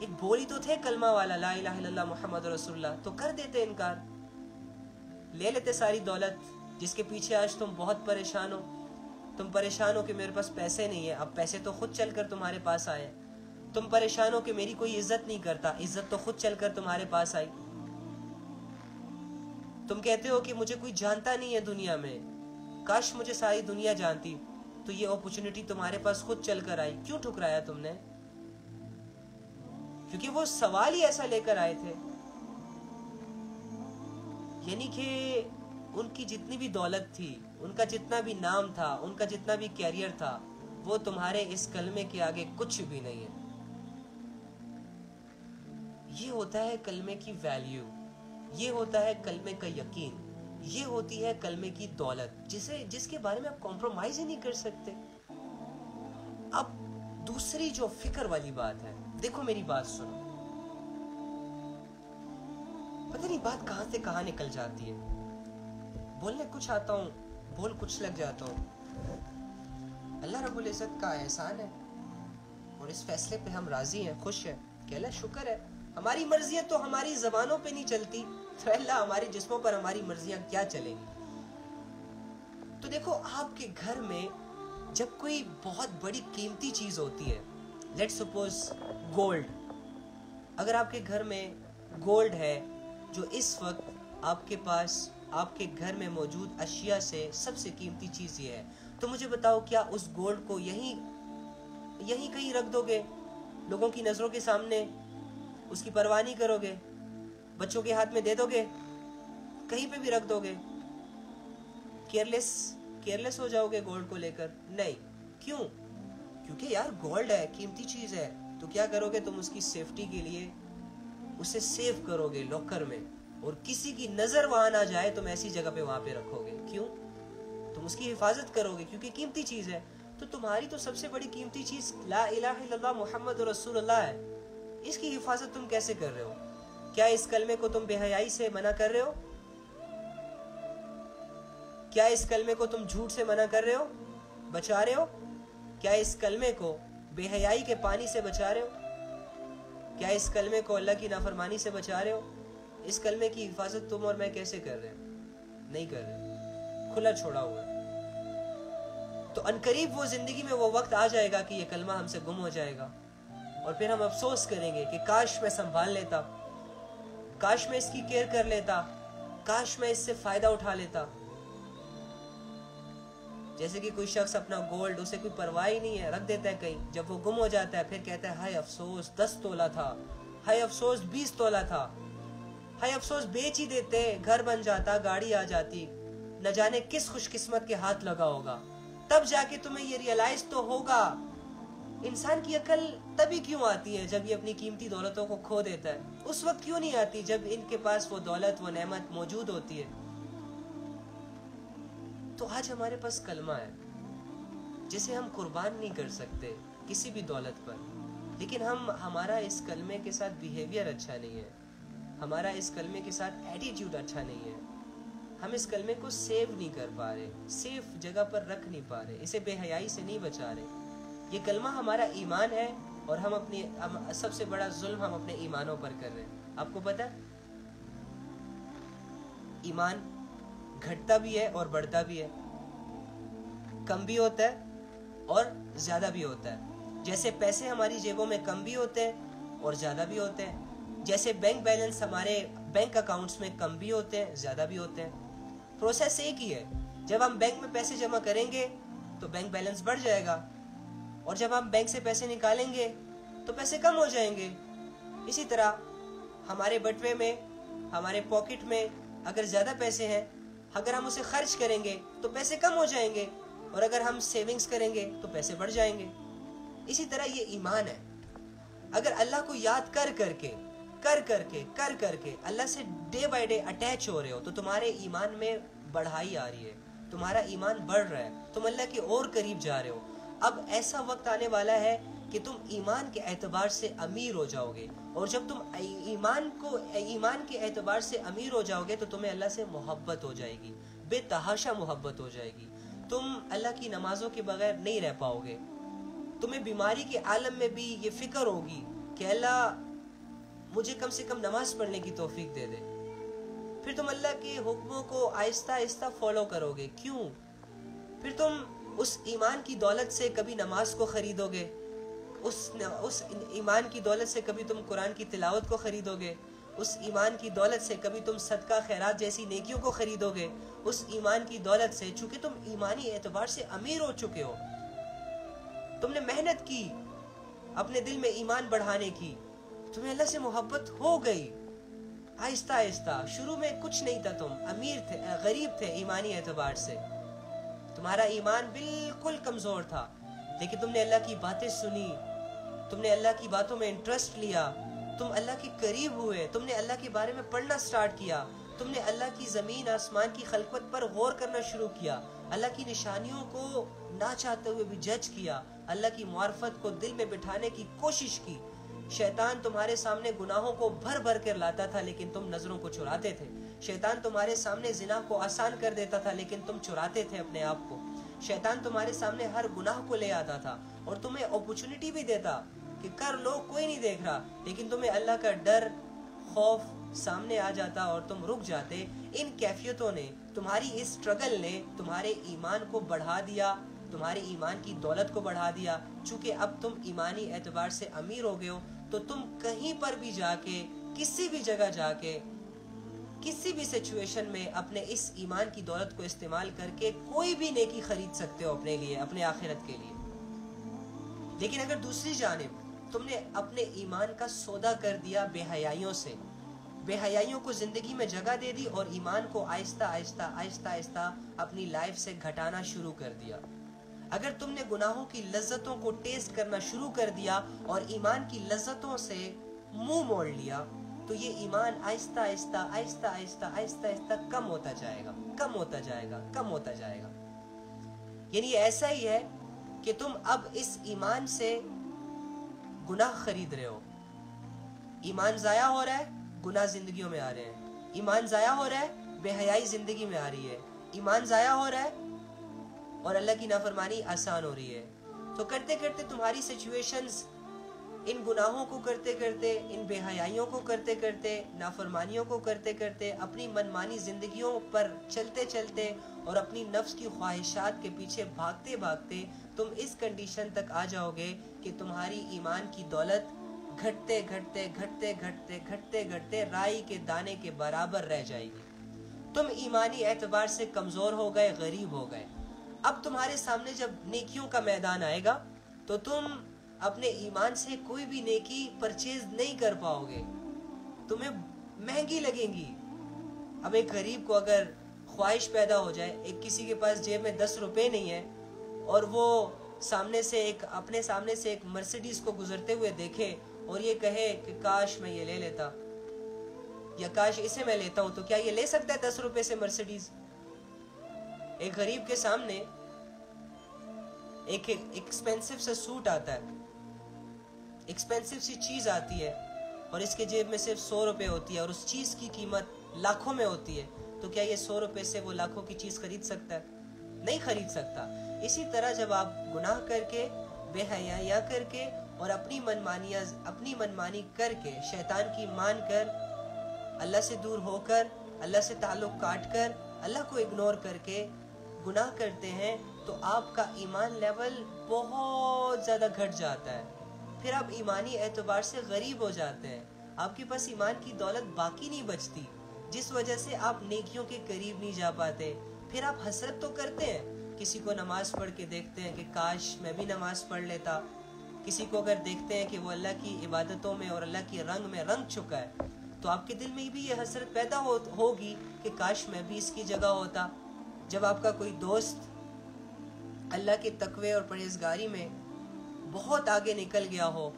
ایک بولی تو تھے کلمہ والا لا الہ الا اللہ محمد رسول اللہ, تو کر دیتے انکار, لے لیتے ساری دولت جس کے پیچھے آج تم بہت پریشان ہو. تم پریشان ہو کہ میرے پاس پیسے نہیں ہیں, اب پیسے تو خود چل کر تمہارے پاس آئے. تم پریشان ہو کہ میری کوئی عزت نہیں کرتا, عزت تو خود چل کر تمہارے پاس آئی. تم کہتے ہو کہ مجھے کوئی جانتا نہیں ہے دنیا میں, کاش مجھے ساری دنیا جانتی, تو یہ اپورچونٹی تمہارے پاس خود چل کر آئی. کیوں ٹھکرایا تم نے؟ کیونکہ وہ سوال ہی ایسا لے کر آئے تھے. یعنی کہ ان کی جتنی بھی دولت تھی, ان کا جتنا بھی نام تھا, ان کا جتنا بھی کیریئر تھا, وہ تمہارے اس کلمے کے آگے کچھ بھی نہیں ہے. یہ ہوتا ہے کلمے کی ویلیو, یہ ہوتا ہے کلمے کا یقین, یہ ہوتی ہے کلمے کی دولت جس کے بارے میں آپ کمپرومائز ہی نہیں کر سکتے. اب دوسری جو فکر والی بات ہے, دیکھو میری بات سنو, پتہ نہیں بات کہاں سے کہاں نکل جاتی ہے. بولنے کچھ آتا ہوں, بول کچھ لگ جاتا ہوں. اللہ رب العزت کا احسان ہے اور اس فیصلے پہ ہم راضی ہیں, خوش ہیں کہ اللہ شکر ہے. ہماری مرضیاں تو ہماری زبانوں پہ نہیں چلتی, تو اللہ ہمارے جسموں پر ہماری مرضیاں کیا چلیں گی. تو دیکھو آپ کے گھر میں جب کوئی بہت بڑی قیمتی چیز ہوتی ہے, لیٹ سپوز گولڈ, اگر آپ کے گھر میں گولڈ ہے جو اس وقت آپ کے پاس آپ کے گھر میں موجود اشیاء سے سب سے قیمتی چیز یہ ہے, تو مجھے بتاؤ کیا اس گولڈ کو یہیں کہیں رکھ دو گے, لوگوں کی نظروں کے سامنے اس کی پرواہ نہیں کرو گے, بچوں کے ہاتھ میں دے دو گے, کہیں پہ بھی رکھ دو گے, کیئرلیس ہو جاؤ گے گولڈ کو لے کر؟ نہیں. کیوں؟ کیونکہ یار گولڈ ہے, قیمتی چیز ہے, تو کیا کرو گے تم اس کی سیفٹی کے لیے اسے سیو کرو گے لاکر میں, اور کسی کی نظر وہاں نہ جائے تم ایسی جگہ پہ وہاں پہ رکھو گے. کیوں؟ تم اس کی حفاظت کرو گے کیونکہ قیمتی چیز ہے. تو تمہاری تو سب سے بڑی قیمتی چیز لا الہ الا اللہ محمد رسول اللہ ہے. اس کی حفاظت تم کیسے کر رہے ہو؟ کیا اس کلمے کو تم بے حیائی سے منع کر رہے ہو؟ کیا اس کلمے کو تم جھوٹ سے منع کر رہے ہو، بچا رہے ہو؟ کیا اس کلمے کو بے حیائی کے پانی سے بچا رہے ہو؟ کیا اس کلمے کو اللہ کی نافرمانی سے بچا رہے ہو؟ اس کلمے کی حفاظت تم اور میں کیسے کر رہے ہیں؟ نہیں کر رہے، کھلا چھوڑا ہوا ہے. تو عنقریب وہ زندگی میں وہ وقت آ جائے گا کہ یہ کلمہ ہم سے گم ہو جائے گا، اور پھر ہم افسوس کریں گے کہ کاش میں سنبھال لیتا، کاش میں اس کی کیئر کر لیتا، کاش میں اس سے فائدہ اٹھا لیتا. جیسے کہ کوئی شخص اپنا گولڈ، اسے کوئی پرواہ ہی نہیں ہے، رکھ دیتا ہے کہیں، جب وہ گم ہو جاتا ہے پھر کہتا ہے ہائے افسوس 10 تولہ تھا، ہائے افسوس 20 تولہ تھا، ہائے افسوس بیچ ہی دیتے، گھر بن جاتا، گاڑی آ جاتی، نہ جانے کس خوش قسمت کے ہاتھ لگا ہوگا. تب جا کے تمہیں یہ ریئلائز تو ہوگا. انسان کی عقل تبھی کیوں آتی ہے جب یہ اپنی قیمتی دولتوں کو کھو دیتا ہے؟ اس وقت کیوں نہیں آتی جب ان کے پاس وہ دولت، وہ نعمت موجود ہوتی ہے؟ تو آج ہمارے پاس کلمہ ہے جسے ہم قربان نہیں کر سکتے کسی بھی دولت پر، لیکن ہمارا اس کلمے کے ساتھ بیہیویئر اچھا نہیں ہے، ہمارا اس کلمے کے ساتھ ایٹیٹیوڈ اچھا نہیں ہے. ہم اس کلمے کو سیو نہیں کر پا رہے، سیف جگہ پر رکھ نہیں پا رہے، اسے بے حیائی سے نہیں بچا رہے. یہ کلمہ ہمارا ایمان ہے، اور ہم سب سے بڑا ظلم ہم اپنے ایمانوں پر کر رہے ہیں. آپ کو پتہ ہے ایمان گھٹتا بھی ہے اور بڑھتا بھی ہے، کم بھی ہوتا ہے اور زیادہ بھی ہوتا ہے. جیسے پیسے ہماری جیبوں میں کم بھی ہوتے ہیں اور زیادہ بھی ہوتے ہیں، جیسے بینک بیلنس ہمارے بینک اکاؤنٹس میں کم بھی ہوتے ہیں، زیادہ بھی ہوتے ہیں. پروسیس ایک ہی ہے. جب ہم بینک میں پیسے جمع کریں گے تو بینک بیلنس بڑھ جائے گا، اور جب ہم بینک سے پیسے نکالیں گے تو پیسے کم ہو جائیں گے. اسی طرح ہمارے بٹوے میں، ہمارے پاکٹ میں اگر زیادہ پیسے ہیں، اگر ہم اسے خرچ کریں گے تو پیسے کم ہو جائیں گے، اور اگر ہم سیونگز کریں گے تو پیسے بڑھ جائیں گے. اسی طرح یہ ایمان ہے. اگر اللہ کو یاد کر کے اللہ سے ڈے بائی ڈے اٹیچ ہو رہے ہو تو تمہارے ایمان میں بڑھائی آ رہی ہے، تمہارا ایمان بڑھ رہا ہے، تم اللہ کے اور قریب جا رہے ہو. اب ایسا وقت آنے والا ہے کہ تم ایمان کے اعتبار سے امیر ہو جاؤ گے، اور جب تم ایمان کے اعتبار سے امیر ہو جاؤ گے تو تمہیں اللہ سے محبت ہو جائے گی، بے تحاشا محبت ہو جائے گی. تم اللہ کی نمازوں کے بغیر نہیں رہ پاؤ گے. تمہیں بیماری کے عالم میں بھی یہ فکر ہوگی کہ اللہ مجھے کم سے کم نماز پڑھنے کی توفیق دے دے. پھر تم اللہ کے حکموں کو آہستہ آہستہ فالو کرو گے. کیوں؟ پھر تم اس ایمان کی دولت سے کبھی نماز کو خریدو گے، اس ایمان کی دولت سے کبھی تم قرآن کی تلاوت کو خریدو گے، اس ایمان کی دولت سے کبھی تم صدقہ خیرات جیسی نیکیوں کو خریدو گے. اس ایمان کی دولت سے، چونکہ تم ایمانی اعتبار سے امیر ہو چکے ہو، تم نے محنت کی اپنے دل میں ایمان بڑھانے کی، تمہیں اللہ سے محبت ہو گئی آہستہ آہستہ. شروع میں کچھ نہیں تھا، تم امیر تھے، غریب تھے ایمانی اعتبار سے، تمہارا ایمان بالکل کمزور تھا، لیکن تم نے اللہ کی باتیں سنی، تم نے اللہ کی باتوں میں انٹرسٹ لیا، تم اللہ کے قریب ہوئے، تم نے اللہ کے بارے میں پڑھنا سٹارٹ کیا، تم نے اللہ کی زمین آسمان کی خلقت پر غور کرنا شروع کیا، اللہ کی نشانیوں کو نہ چاہتے ہوئے بھی جج کیا، اللہ کی معرفت کو دل میں بٹھانے کی کوشش کی. شیطان تمہارے سامنے گناہوں کو بھر بھر کر لاتا تھا لیکن تم نظروں کو چراتے تھے. شیطان تمہارے سامنے زنا کو آسان کر دیتا تھا لیکن تم چراتے تھے اپنے آپ کو. شیطان تمہارے سامنے ہر گناہ کو لے آتا تھا اور تمہیں اپورچونٹی بھی دیتا کہ کر لو، کوئی نہیں دیکھ رہا، لیکن تمہیں اللہ کا ڈر، خوف سامنے آ جاتا اور تم رک جاتے. ان کیفیتوں نے، تمہاری اس سٹرگل نے تمہارے ایمان کو بڑھا دیا، تمہارے ایمان کی دولت کو بڑھا دیا. چونکہ اب تم ایمانی اعتبار سے امیر ہو گئے ہو تو تم کہیں پر بھی جا کے، کسی بھی جگہ جا کے، کسی بھی سچویشن میں اپنے اس ایمان کی دولت کو استعمال کر کے کوئی بھی نیکی خرید سکتے ہو اپنے لیے، اپنے آخرت کے لیے. لیکن اگر دوسری جانب تم نے اپنے ایمان کا سودا کر دیا بے حیائیوں سے، بے حیائیوں کو زندگی میں جگہ دے دی اور ایمان کو آہستہ آہستہ اپنی لائف سے گھٹانا شروع کر دیا، اگر تم نے گناہوں کی لذتوں کو ٹیسٹ کرنا شروع کر دیا اور ایمان کی لذتوں سے منہ موڑ لیا، تو تو یہ ایمان آہستہ آہستہ آہستہ آہستہ آہستہ آہستہ کم ہوتا جائے گا، کم ہوتا جائے گا، کم ہوتا جائے گا. یعنی ایسا ہی ہے کہ تم اب اس ایمان سے گناہ خرید رہے ہو. ایمان ضائع ہو رہا ہے، گناہ زندگیوں میں آ رہے ہیں. ایمان ضائع ہو رہا ہے، بے حیائی زندگی میں آ رہی ہے. ایمان ضائع ہو رہا ہے اور اللہ کی نافرمانی آسان ہو رہی ہے. تو کرتے کرتے تمہاری سچویشنز ان گناہوں کو کرتے کرتے، ان بے حیائیوں کو کرتے کرتے، نافرمانیوں کو کرتے کرتے، اپنی منمانی زندگیوں پر چلتے چلتے اور اپنی نفس کی خواہشات کے پیچھے بھاگتے بھاگتے تم اس کنڈیشن تک آ جاؤ گے کہ تمہاری ایمان کی دولت گھٹتے گھٹتے گھٹتے گھٹتے گھٹتے گھٹتے رائی کے دانے کے برابر رہ جائے گی. تم ایمانی اعتبار سے کمزور ہو گئے، غریب ہو گئے. اب تمہارے سامنے جب نیکیوں کا میدان آئے گا تو تم اپنے ایمان سے کوئی بھی نیکی پرچیز نہیں کر پاؤ گے، تمہیں مہنگی لگیں گی. اب ایک غریب کو اگر خواہش پیدا ہو جائے، ایک کسی کے پاس جیب میں 10 روپے نہیں ہے اور وہ اپنے سامنے سے ایک مرسیڈیز کو گزرتے ہوئے دیکھے اور یہ کہے کہ کاش میں یہ لے لیتا یا کاش اسے میں لیتا ہوں، تو کیا یہ لے سکتا ہے 10 روپے سے مرسیڈیز؟ ایک غریب کے سامنے ایک ایکسپینسو سا سوٹ آتا ہے، ایکسپینسو سی چیز آتی ہے اور اس کے جیب میں صرف 100 روپے ہوتی ہے اور اس چیز کی قیمت لاکھوں میں ہوتی ہے، تو کیا یہ 100 روپے سے وہ لاکھوں کی چیز خرید سکتا ہے؟ نہیں خرید سکتا. اسی طرح جب آپ گناہ کر کے، بے حیائی کر کے اور اپنی منمانی کر کے، شیطان کی مان کر، اللہ سے دور ہو کر، اللہ سے تعلق کاٹ کر، اللہ کو اگنور کر کے گناہ کرتے ہیں تو آپ کا ایمان لیول بہت زیادہ گھٹ جاتا ہے. پھر آپ ایمانی اعتبار سے غریب ہو جاتے ہیں، آپ کے پاس ایمان کی دولت باقی نہیں بچتی، جس وجہ سے آپ نیکیوں کے قریب نہیں جا پاتے. پھر آپ حسرت تو کرتے ہیں، کسی کو نماز پڑھ کے دیکھتے ہیں کہ کاش میں بھی نماز پڑھ لیتا. کسی کو اگر دیکھتے ہیں کہ وہ اللہ کی عبادتوں میں اور اللہ کی رنگ میں رنگ چکا ہے تو آپ کے دل میں بھی یہ حسرت پیدا ہوگی کہ کاش میں بھی اس کی جگہ ہوتا. جب آپ کا کوئی دوست اللہ کے تقوی اور پرہیزگاری میں بہت آگے نکل گیا ہو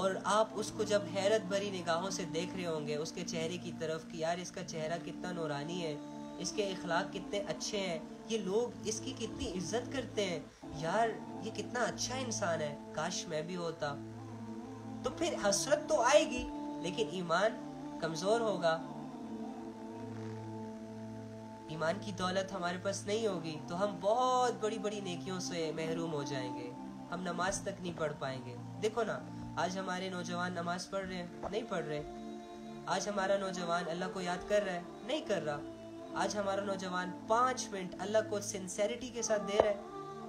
اور آپ اس کو جب حیرت بھری نگاہوں سے دیکھ رہے ہوں گے اس کے چہرے کی طرف کہ یار اس کا چہرہ کتنا نورانی ہے، اس کے اخلاق کتنے اچھے ہیں، یہ لوگ اس کی کتنی عزت کرتے ہیں، یار یہ کتنا اچھا انسان ہے، کاش میں بھی ہوتا. تو پھر حسرت تو آئے گی لیکن ایمان کمزور ہوگا، ایمان کی دولت ہمارے پاس نہیں ہوگی تو ہم بہت بڑی بڑی نیکیوں سے محروم ہو جائیں گے، ہم نماز تک نہیں پڑھ پائیں گے. دیکھو نا، آج ہمارے نوجوان نماز پڑھ رہے ہیں؟ نہیں پڑھ رہے. آج ہمارا نوجوان اللہ کو یاد کر رہا ہے؟ نہیں کر رہا. آج ہمارا نوجوان 5 منٹ اللہ کو سنسیریٹی کے ساتھ دے رہا ہے؟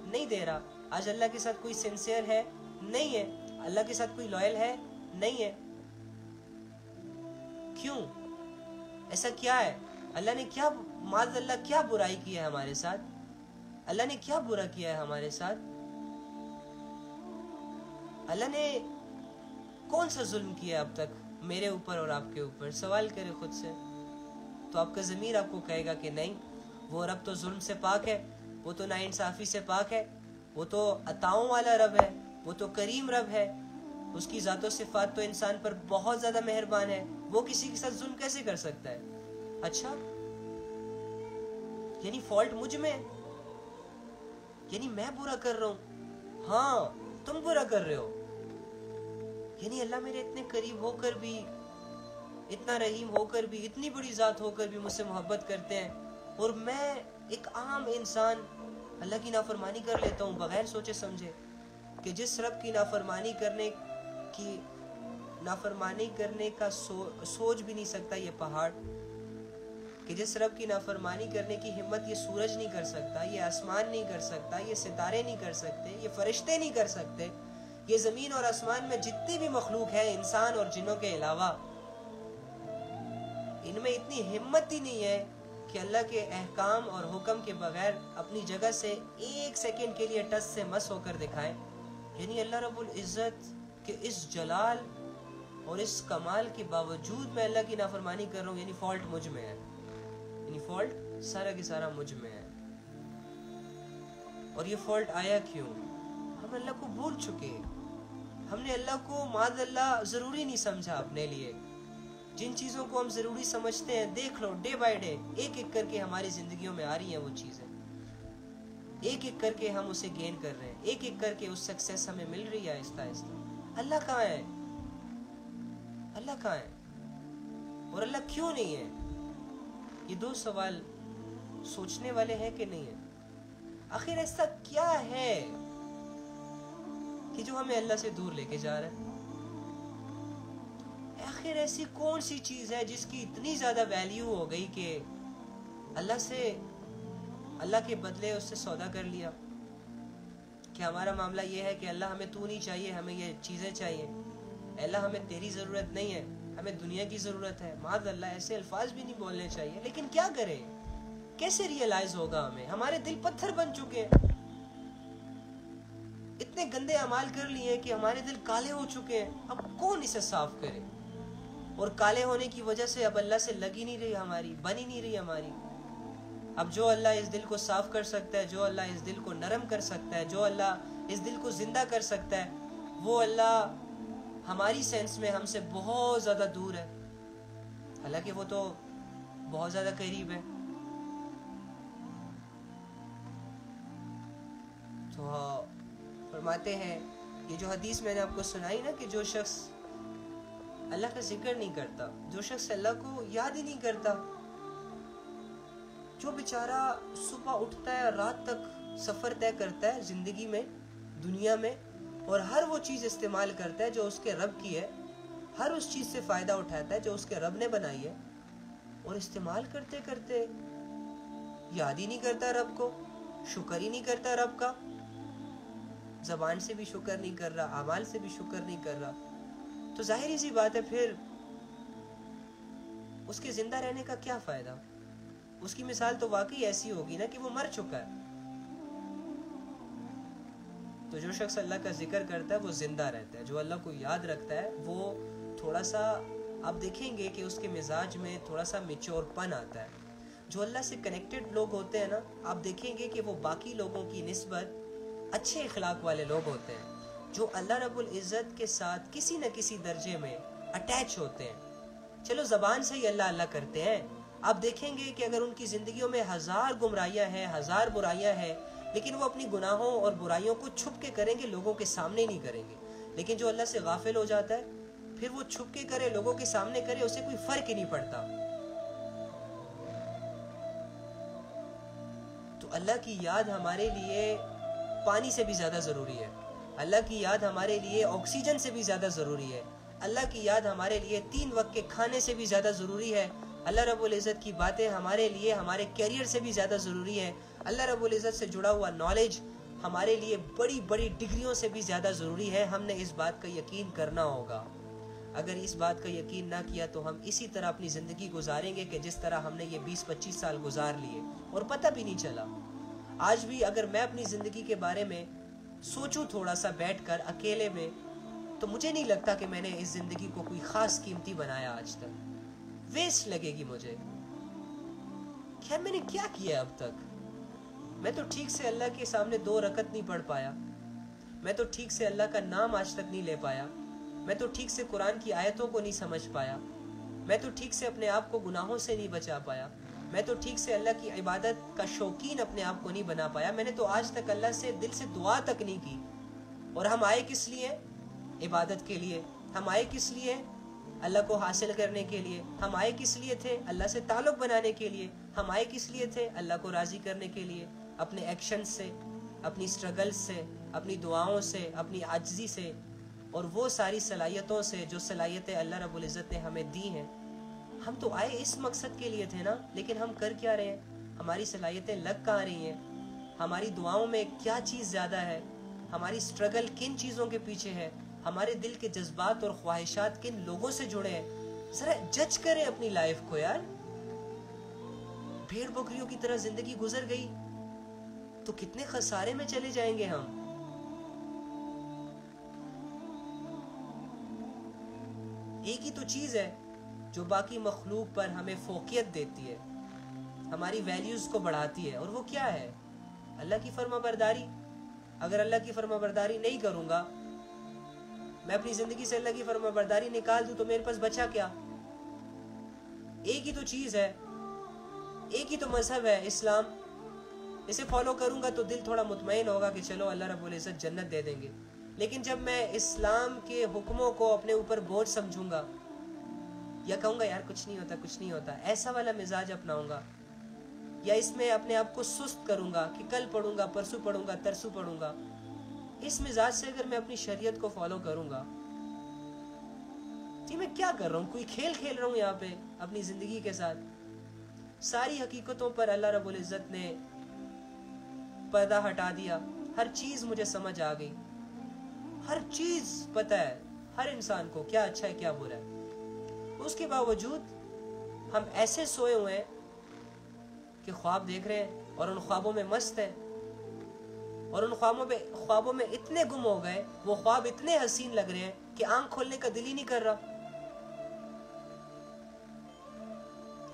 نہیں دے رہا. آج اللہ کے ساتھ کوئی سنسیئر ہے؟ نہیں ہے. اللہ کے ساتھ کوئی لوئل ہے؟ نہیں ہے. کیوں؟ ایسا کیا ہے؟ اللہ نے کیا معاذ اللہ کیا برائی کی ہے ہمارے ساتھ؟ اللہ نے کیا برا کیا ہے ہمارے ساتھ؟ اللہ نے کون سا ظلم کیا اب تک میرے اوپر اور آپ کے اوپر؟ سوال کرے خود سے. تو آپ کا ضمیر آپ کو کہے گا کہ نہیں، وہ رب تو ظلم سے پاک ہے، وہ تو ناانصافی سے پاک ہے، وہ تو عطاؤں والا رب ہے، وہ تو کریم رب ہے، اس کی ذات و صفات تو انسان پر بہت زیادہ مہربان ہے، وہ کسی کے ساتھ ظلم کیسے کر سکتا ہے؟ اچھا، یعنی فالٹ مجھ میں، یعنی میں برا کر رہا ہوں؟ ہاں تم برا کر رہے ہو. یعنی اللہ میرے اتنے قریب ہو کر بھی، اتنا رحیم ہو کر بھی، اتنی بڑی ذات ہو کر بھی مجھ سے محبت کرتے ہیں اور میں ایک عام انسان اللہ کی نافرمانی کر لیتا ہوں بغیر سوچے سمجھے. کہ جس رب کی نافرمانی کرنے کا سوچ بھی نہیں سکتا یہ پہاڑ، کہ جس رب کی نافرمانی کرنے کی ہمت یہ سورج نہیں کر سکتا، یہ آسمان نہیں کر سکتا، یہ ستارے نہیں کر سکتے، یہ فرشتے نہیں کر سکتے، یہ زمین اور آسمان میں جتنی بھی مخلوق ہے انسان اور جنوں کے علاوہ، ان میں اتنی ہمت ہی نہیں ہے کہ اللہ کے احکام اور حکم کے بغیر اپنی جگہ سے 1 سیکنڈ کے لیے ٹس سے مس ہو کر دکھائیں. یعنی اللہ رب العزت کے اس جلال اور اس کمال کے باوجود میں اللہ کی نافرمانی کر رہا ہوں، یعنی فالٹ مجھ میں ہے، یعنی فالٹ سارا کی سارا مجھ میں ہے. اور یہ فالٹ آیا کیوں؟ ہم اللہ کو بھول چکے، ہم نے اللہ کو معاذ اللہ ضروری نہیں سمجھا اپنے لیے. جن چیزوں کو ہم ضروری سمجھتے ہیں، دیکھ لو ڈے بائی ڈے ایک ایک کر کے ہماری زندگیوں میں آ رہی ہیں وہ چیزیں، ایک ایک کر کے ہم اسے گین کر رہے ہیں، ایک ایک کر کے اس سکسیس ہمیں مل رہی ہے آہستہ آہستہ۔ اللہ کہاں ہے؟ اللہ کہاں ہے اور اللہ کیوں نہیں ہے؟ یہ دو سوال سوچنے والے ہیں کہ نہیں ہے؟ آخر ایسا کیا ہے کہ جو ہمیں اللہ سے دور لے کے جا رہا ہے؟ آخر ایسی کون سی چیز ہے جس کی اتنی زیادہ ویلیو ہو گئی کہ اللہ کے بدلے اس سے سودا کر لیا کہ ہمارا معاملہ یہ ہے کہ اللہ ہمیں تو نہیں چاہیے، ہمیں یہ چیزیں چاہیے، اللہ ہمیں تیری ضرورت نہیں ہے، ہمیں دنیا کی ضرورت ہے۔ معاذ اللہ ایسے الفاظ بھی نہیں بولنے چاہیے، لیکن کیا کریں؟ کیسے ریئلائز ہوگا ہمیں؟ ہمارے دل پتھر بن چکے ہیں، اتنے گندے اعمال کر لیے کہ ہمارے دل کالے ہو چکے ہیں۔ اب کون اسے صاف کرے؟ اور کالے ہونے کی وجہ سے اب اللہ سے لگ ہی نہیں رہی ہماری، بن ہی نہیں رہی ہماری۔ اب جو اللہ اس دل کو صاف کر سکتا ہے، جو اللہ اس دل کو نرم کر سکتا ہے، جو اللہ اس دل کو زندہ کر سکتا ہے، وہ اللہ ہماری سینس میں ہم سے بہت زیادہ دور ہے، حالانکہ وہ تو بہت زیادہ قریب ہے۔ تو فرماتے ہیں یہ جو حدیث میں نے آپ کو سنائی نا کہ جو شخص اللہ کا ذکر نہیں کرتا، جو شخص اللہ کو یاد ہی نہیں کرتا، جو بیچارہ صبح اٹھتا ہے اور رات تک سفر طے کرتا ہے زندگی میں، دنیا میں، اور ہر وہ چیز استعمال کرتا ہے جو اس کے رب کی ہے، ہر اس چیز سے فائدہ اٹھاتا ہے جو اس کے رب نے بنائی ہے، اور استعمال کرتے کرتے یاد ہی نہیں کرتا رب کو، شکر ہی نہیں کرتا رب کا، زبان سے بھی شکر نہیں کر رہا، اعمال سے بھی شکر نہیں کر رہا، تو ظاہری سی بات ہے پھر اس کے زندہ رہنے کا کیا فائدہ؟ اس کی مثال تو واقعی ایسی ہوگی نا کہ وہ مر چکا ہے۔ تو جو شخص اللہ کا ذکر کرتا ہے وہ زندہ رہتا ہے، جو اللہ کو یاد رکھتا ہے وہ تھوڑا سا، آپ دیکھیں گے کہ اس کے مزاج میں تھوڑا سا میچور پن آتا ہے۔ جو اللہ سے کنیکٹڈ لوگ ہوتے ہیں نا، آپ دیکھیں گے کہ وہ باقی لوگوں کی نسبت اچھے اخلاق والے لوگ ہوتے ہیں، جو اللہ رب العزت کے ساتھ کسی نہ کسی درجے میں اٹیچ ہوتے ہیں۔ چلو زبان سے ہی اللہ اللہ کرتے ہیں، آپ دیکھیں گے کہ اگر ان کی زندگیوں میں ہزار گمراہیاں ہیں، ہزار برائیاں ہیں، لیکن وہ اپنی گناہوں اور برائیوں کو چھپ کے کریں گے، لوگوں کے سامنے نہیں کریں گے۔ لیکن جو اللہ سے غافل ہو جاتا ہے پھر وہ چھپ کے کرے، لوگوں کے سامنے کرے، اسے کوئی فرق ہی نہیں پڑتا۔ تو اللہ کی یاد ہمارے لیے پانی سے بھی زیادہ ضروری ہے، اللہ کی یاد ہمارے لیے آکسیجن سے بھی زیادہ ضروری ہے، اللہ کی یاد ہمارے لیے 3 وقت کے کھانے سے بھی زیادہ ضروری ہے، اللہ رب العزت کی باتیں ہمارے لیے ہمارے کیریئر سے بھی زیادہ ضروری ہے، اللہ رب العزت سے جڑا ہوا نالج ہمارے لیے بڑی بڑی ڈگریوں سے بھی زیادہ ضروری ہے۔ ہم نے اس بات کا یقین کرنا ہوگا۔ اگر اس بات کا یقین نہ کیا تو ہم اسی طرح اپنی زندگی گزاریں گے کہ جس طرح ہم نے یہ 20-25 سال گزار لیے اور پتہ بھی نہیں چلا۔ آج بھی اگر میں اپنی زندگی کے بارے میں سوچوں تھوڑا سا بیٹھ کر اکیلے میں، تو مجھے نہیں لگتا کہ میں نے اس زندگی کو کوئی خاص قیمتی بنایا آج تک، ویسٹ لگے گی مجھے۔ خیر میں نے کیا کیا اب تک؟ میں تو ٹھیک سے اللہ کے سامنے 2 رکعت نہیں پڑھ پایا، میں تو ٹھیک سے اللہ کا نام آج تک نہیں لے پایا، میں تو ٹھیک سے قرآن کی آیتوں کو نہیں سمجھ پایا، میں تو ٹھیک سے اپنے آپ کو گناہوں سے نہیں بچا پایا، میں تو ٹھیک سے اللہ کی عبادت کا شوقین اپنے آپ کو نہیں بنا پایا، میں نے تو آج تک اللہ سے دل سے دعا تک نہیں کی۔ اور ہم آئے کس لیے؟ عبادت کے لیے۔ ہم آئے کس لیے؟ اللہ کو حاصل کرنے کے لیے۔ ہم آئے کس لیے تھے؟ اللہ سے تعلق بنانے کے لیے۔ ہم آئے کس لیے تھے؟ اللہ کو راضی کرنے کے لیے، اپنے ایکشن سے، اپنی سٹرگل سے، اپنی دعاؤں سے، اپنی عاجزی سے، اور وہ ساری صلاحیتوں سے جو صلاحیتیں اللہ رب العزت نے ہمیں دی ہیں۔ ہم تو آئے اس مقصد کے لیے تھے نا، لیکن ہم کر کیا رہے ہیں؟ ہماری صلاحیتیں لگ کہاں رہی ہیں؟ ہماری دعاؤں میں کیا چیز زیادہ ہے؟ ہماری سٹرگل کن چیزوں کے پیچھے ہے؟ ہمارے دل کے جذبات اور خواہشات کن لوگوں سے جڑے ہیں؟ ذرا جج کریں اپنی لائف کو یار۔ بھیڑ بکریوں کی طرح زندگی گزر گئی تو کتنے خسارے میں چلے جائیں گے ہم۔ ایک ہی تو چیز ہے جو باقی مخلوق پر ہمیں فوقیت دیتی ہے، ہماری ویلیوز کو بڑھاتی ہے، اور وہ کیا ہے؟ اللہ کی فرما برداری۔ اگر اللہ کی فرما برداری نہیں کروں گا، میں اپنی زندگی سے اللہ کی فرما برداری نکال دوں تو میرے پاس بچا کیا؟ ایک ہی تو چیز ہے, ایک ہی تو مذہب ہے اسلام. اسے فالو کروں گا تو دل تھوڑا مطمئن ہوگا کہ چلو اللہ رب العزت جنت دے دیں گے. لیکن جب میں اسلام کے حکموں کو اپنے اوپر بوجھ سمجھوں گا, یا کہوں گا یار کچھ نہیں ہوتا کچھ نہیں ہوتا, ایسا والا مزاج اپناؤں گا, یا اس میں اپنے آپ کو سست کروں گا کہ کل پڑھوں گا, پرسوں پڑھوں گا, ترسوں پڑھوں گا, اس مزاج سے اگر میں اپنی شریعت کو فالو کروں گا, جی میں کیا کر رہا ہوں؟ کوئی کھیل کھیل رہا ہوں یہاں پہ اپنی زندگی کے ساتھ. ساری حقیقتوں پر اللہ رب العزت نے پردہ ہٹا دیا, ہر چیز مجھے سمجھ آ گئی, ہر چیز پتہ ہے ہر انسان کو کیا اچھا ہے کیا برا ہے. اس کے باوجود ہم ایسے سوئے ہوئے ہیں کہ خواب دیکھ رہے ہیں اور ان خوابوں میں مست ہیں, اور ان خوابوں میں اتنے گم ہو گئے, وہ خواب اتنے حسین لگ رہے ہیں کہ آنکھ کھولنے کا دل ہی نہیں کر رہا.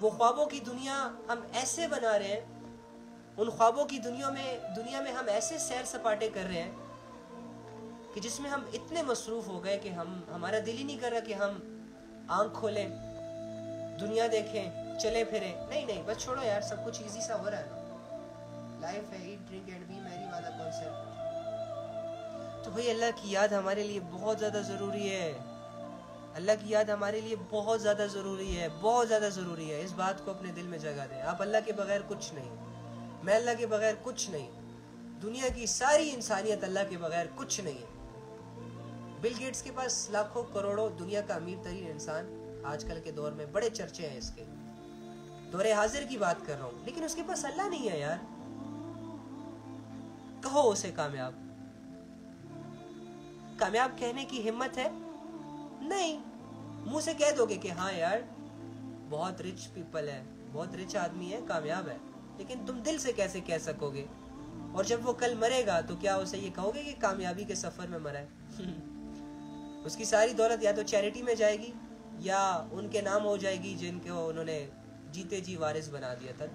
وہ خوابوں کی دنیا ہم ایسے بنا رہے ہیں, ان خوابوں کی دنیا میں ہم ایسے سیر سپاٹے کر رہے ہیں کہ جس میں ہم اتنے مصروف ہو گئے کہ ہمارا دل ہی نہیں کر رہا کہ ہم آنکھ کھولیں, دنیا دیکھیں, چلے پھریں. نہیں بس چھوڑو یار, سب کچھ ایزی سا ہو رہا ہے نا, لائف ہے ایٹ ڈرنک اینڈ بی میری والا کانسیپٹ. تو بھئی اللہ کی یاد ہمارے لیے بہت زیادہ ضروری ہے, اللہ کی یاد ہمارے لیے بہت زیادہ ضروری ہے, بہت زیادہ ضروری ہے. اس بات کو اپنے دل میں جگہ دیں. آپ اللہ کے بغیر کچھ نہیں, میں اللہ کے بغیر کچھ نہیں, دنیا کی ساری انسانیت اللہ کے بغیر کچھ نہیں ہے. بل گیٹس کے پاس لاکھوں کروڑوں, دنیا کا امیر ترین انسان آج کل کے دور میں, بڑے چرچے ہیں اس کے, دور حاضر کی بات کر رہا ہوں, لیکن اس کے پاس اللہ نہیں ہے یار. کہو اسے کامیاب کہنے کی ہمت ہے؟ نہیں. منہ سے کہہ دو گے کہ ہاں یار بہت رچ پیپل ہے, بہت رچ آدمی ہے, کامیاب ہے, لیکن تم دل سے کیسے کہہ سکو گے؟ اور جب وہ کل مرے گا تو کیا اسے یہ کہو گے کہ کامیابی کے سفر میں مرا ہے؟ اس کی ساری دولت یا تو چیریٹی میں جائے گی یا ان کے نام ہو جائے گی جن کو انہوں نے جیتے جی وارث بنا دیا تھا.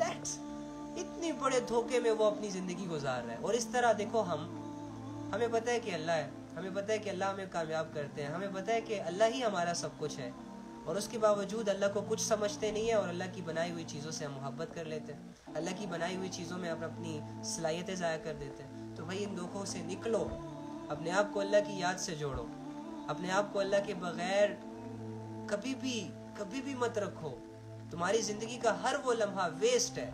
اتنی بڑے دھوکے میں وہ اپنی زندگی گزار رہا ہے. اور اس طرح دیکھو ہمیں پتہ ہے کہ اللہ ہے, ہمیں پتہ ہے کہ اللہ ہمیں کامیاب کرتے ہیں, ہمیں پتہ ہے کہ اللہ ہی ہمارا سب کچھ ہے, اور اس کے باوجود اللہ کو کچھ سمجھتے نہیں ہیں, اور اللہ کی بنائی ہوئی چیزوں سے ہم محبت کر لیتے ہیں, اللہ کی بنائی ہوئی چیزوں میں ہم اپنی صلاحیتیں ضائع کر دیتے ہیں. تو بھائی ان دھوکوں سے نکلو, اپنے آپ کو اللہ کی یاد سے جوڑو, اپنے آپ کو اللہ کے بغیر کبھی بھی مت رکھو. تمہاری زندگی کا ہر وہ لمحہ ویسٹ ہے,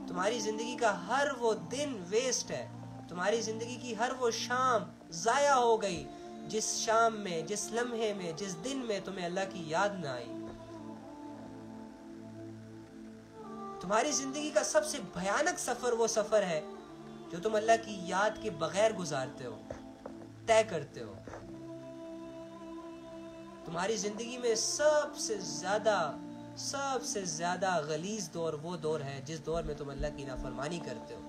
تمہاری زندگی کا ہر وہ دن ویسٹ ہے, تمہاری زندگی کی ہر وہ شام ضائع ہو گئی جس شام میں, جس لمحے میں, جس دن میں تمہیں اللہ کی یاد نہ آئی. تمہاری زندگی کا سب سے بھیانک سفر وہ سفر ہے جو تم اللہ کی یاد کے بغیر گزارتے ہو, طے کرتے ہو. تمہاری زندگی میں سب سے زیادہ غلیظ دور وہ دور ہے جس دور میں تم اللہ کی نافرمانی کرتے ہو.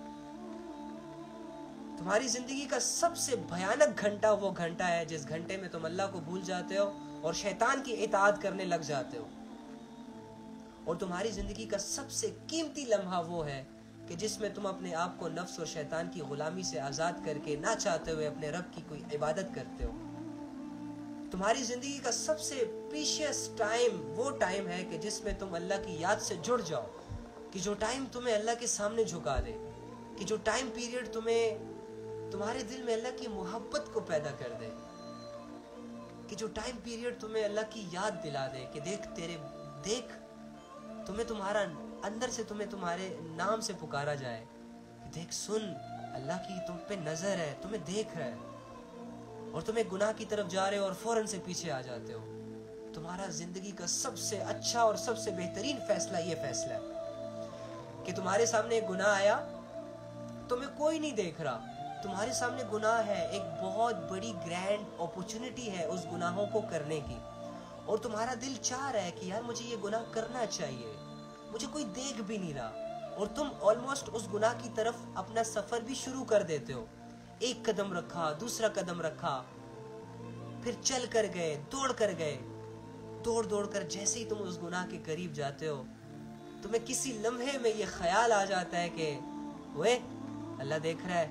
تمہاری زندگی کا سب سے بھیانک گھنٹہ وہ گھنٹہ ہے جس گھنٹے میں تم اللہ کو بھول جاتے ہو اور شیطان کی اطاعت کرنے لگ جاتے ہو. اور تمہاری زندگی کا سب سے قیمتی لمحہ وہ ہے کہ جس میں تم اپنے آپ کو نفس اور شیطان کی غلامی سے آزاد کر کے نہ چاہتے ہوئے اپنے رب کی کوئی عبادت کرتے ہو. تمہاری زندگی کا سب سے پریشیس ٹائم وہ ٹائم ہے کہ جس میں تم اللہ کی یاد سے جڑ جاؤ, کہ جو ٹائم تمہیں اللہ کے سامنے جھکا دے, کہ جو ٹائم پیریڈ تمہارے دل میں اللہ کی محبت کو پیدا کر دے, کہ جو ٹائم پیریڈ تمہیں اللہ کی یاد دلا دے کہ دیکھ تمہیں تمہارا اندر سے تمہارے نام سے پکارا جائے, دیکھ سن اللہ کی تم پہ نظر ہے, تمہیں دیکھ رہا ہے, اور تمہیں گناہ کی طرف جا رہے ہو اور فوراً سے پیچھے آ جاتے ہو. تمہارا زندگی کا سب سے اچھا اور سب سے بہترین فیصلہ یہ فیصلہ ہے کہ تمہارے سامنے ایک گناہ آیا, تمہیں کوئی نہیں دیکھ رہا, تمہارے سامنے گناہ ہے, ایک بہت بڑی گرینڈ اپورچونٹی ہے اس گناہوں کو کرنے کی, اور تمہارا دل چاہ رہا ہے کہ یار مجھے یہ گناہ کرنا چاہیے, مجھے کوئی دیکھ بھی نہیں رہا, اور تم آلموسٹ اس گناہ کی طرف اپنا سفر بھی شروع کر دیتے ہو. ایک قدم رکھا, دوسرا قدم رکھا, پھر چل کر گئے, دوڑ کر گئے, دوڑ کر جیسے ہی تم اس گناہ کے قریب جاتے ہو, تمہیں کسی لمحے میں یہ خیال آ جاتا ہے کہ اوے اللہ دیکھ رہا ہے,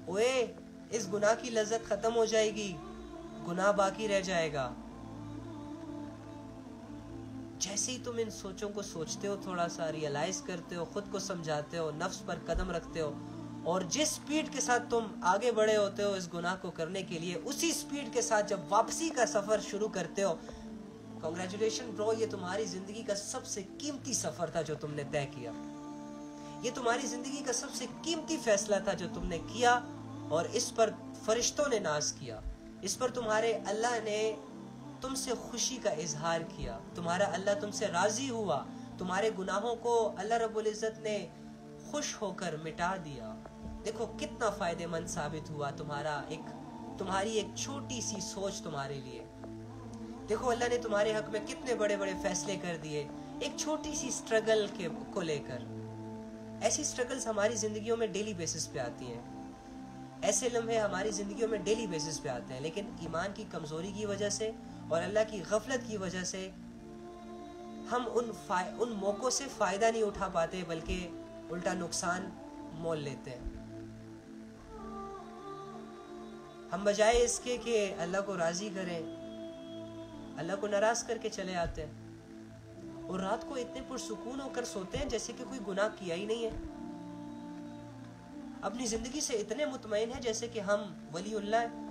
اوے اس گناہ کی لذت ختم ہو جائے گی, گناہ باقی رہ جائے گا. جیسے ہی تم ان سوچوں کو سوچتے ہو، تھوڑا سا ریئلائز کرتے ہو، خود کو سمجھاتے ہو، نفس پر قدم رکھتے ہو، اور جس سپیڈ کے ساتھ تم آگے بڑھے ہوتے ہو اس گناہ کو کرنے کے لیے، اسی سپیڈ کے ساتھ جب واپسی کا سفر شروع کرتے ہو، کنگریچولیشن برو، یہ تمہاری زندگی کا سب سے قیمتی سفر تھا جو تم نے طے کیا. یہ تمہاری زندگی کا سب سے قیمتی فیصلہ تھا جو تم نے کیا، اور اس پر فرشتوں نے ناز کیا، اس پر تمہارے اللہ نے تم سے خوشی کا اظہار کیا، تمہارا اللہ تم سے راضی ہوا، تمہارے گناہوں کو اللہ رب العزت نے خوش ہو کر مٹا دیا. دیکھو کتنا فائدہ مند ثابت ہوا تمہاری ایک چھوٹی سی سوچ تمہارے لیے. دیکھو اللہ نے تمہارے حق میں کتنے بڑے بڑے فیصلے کر دیے ایک چھوٹی سی سٹرگل کو لے کر. ایسی سٹرگلز ہماری زندگیوں میں ڈیلی بیسس پہ آتی ہیں، ایسے لمحے ہماری زندگیوں میں ڈیلی بیسس پہ آتے ہیں، لیکن ایمان کی کمزوری کی وجہ سے اور اللہ کی غفلت کی وجہ سے ہم ان موقعوں سے فائدہ نہیں اٹھا پاتے، بلکہ الٹا نقصان مول لیتے ہیں. ہم بجائے اس کے کہ اللہ کو راضی کریں، اللہ کو ناراض کر کے چلے آتے ہیں، اور رات کو اتنے پرسکون ہو کر سوتے ہیں جیسے کہ کوئی گناہ کیا ہی نہیں ہے. اپنی زندگی سے اتنے مطمئن ہیں جیسے کہ ہم ولی اللہ ہیں.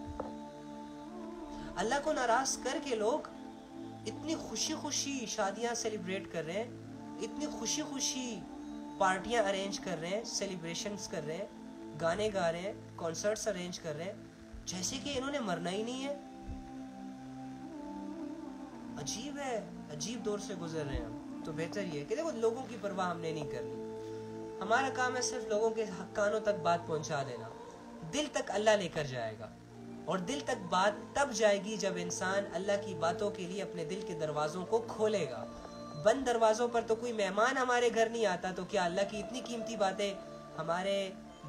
اللہ کو ناراض کر کے لوگ اتنی خوشی خوشی شادیاں سیلیبریٹ کر رہے ہیں، اتنی خوشی خوشی پارٹیاں ارینج کر رہے ہیں، سیلیبریشنز کر رہے ہیں، گانے گا رہے ہیں، کانسرٹس ارینج کر رہے ہیں، جیسے کہ انہوں نے مرنا ہی نہیں ہے. عجیب ہے، عجیب دور سے گزر رہے ہیں ہم. تو بہتر یہ ہے کہ دیکھو لوگوں کی پرواہ ہم نے نہیں کرنی. ہمارا کام ہے صرف لوگوں کے کانوں تک بات پہنچا دینا. دل تک اللہ لے کر جائے گا، اور دل تک بات تب جائے گی جب انسان اللہ کی باتوں کے لیے اپنے دل کے دروازوں کو کھولے گا. بند دروازوں پر تو کوئی مہمان ہمارے گھر نہیں آتا، تو کیا اللہ کی اتنی قیمتی باتیں ہمارے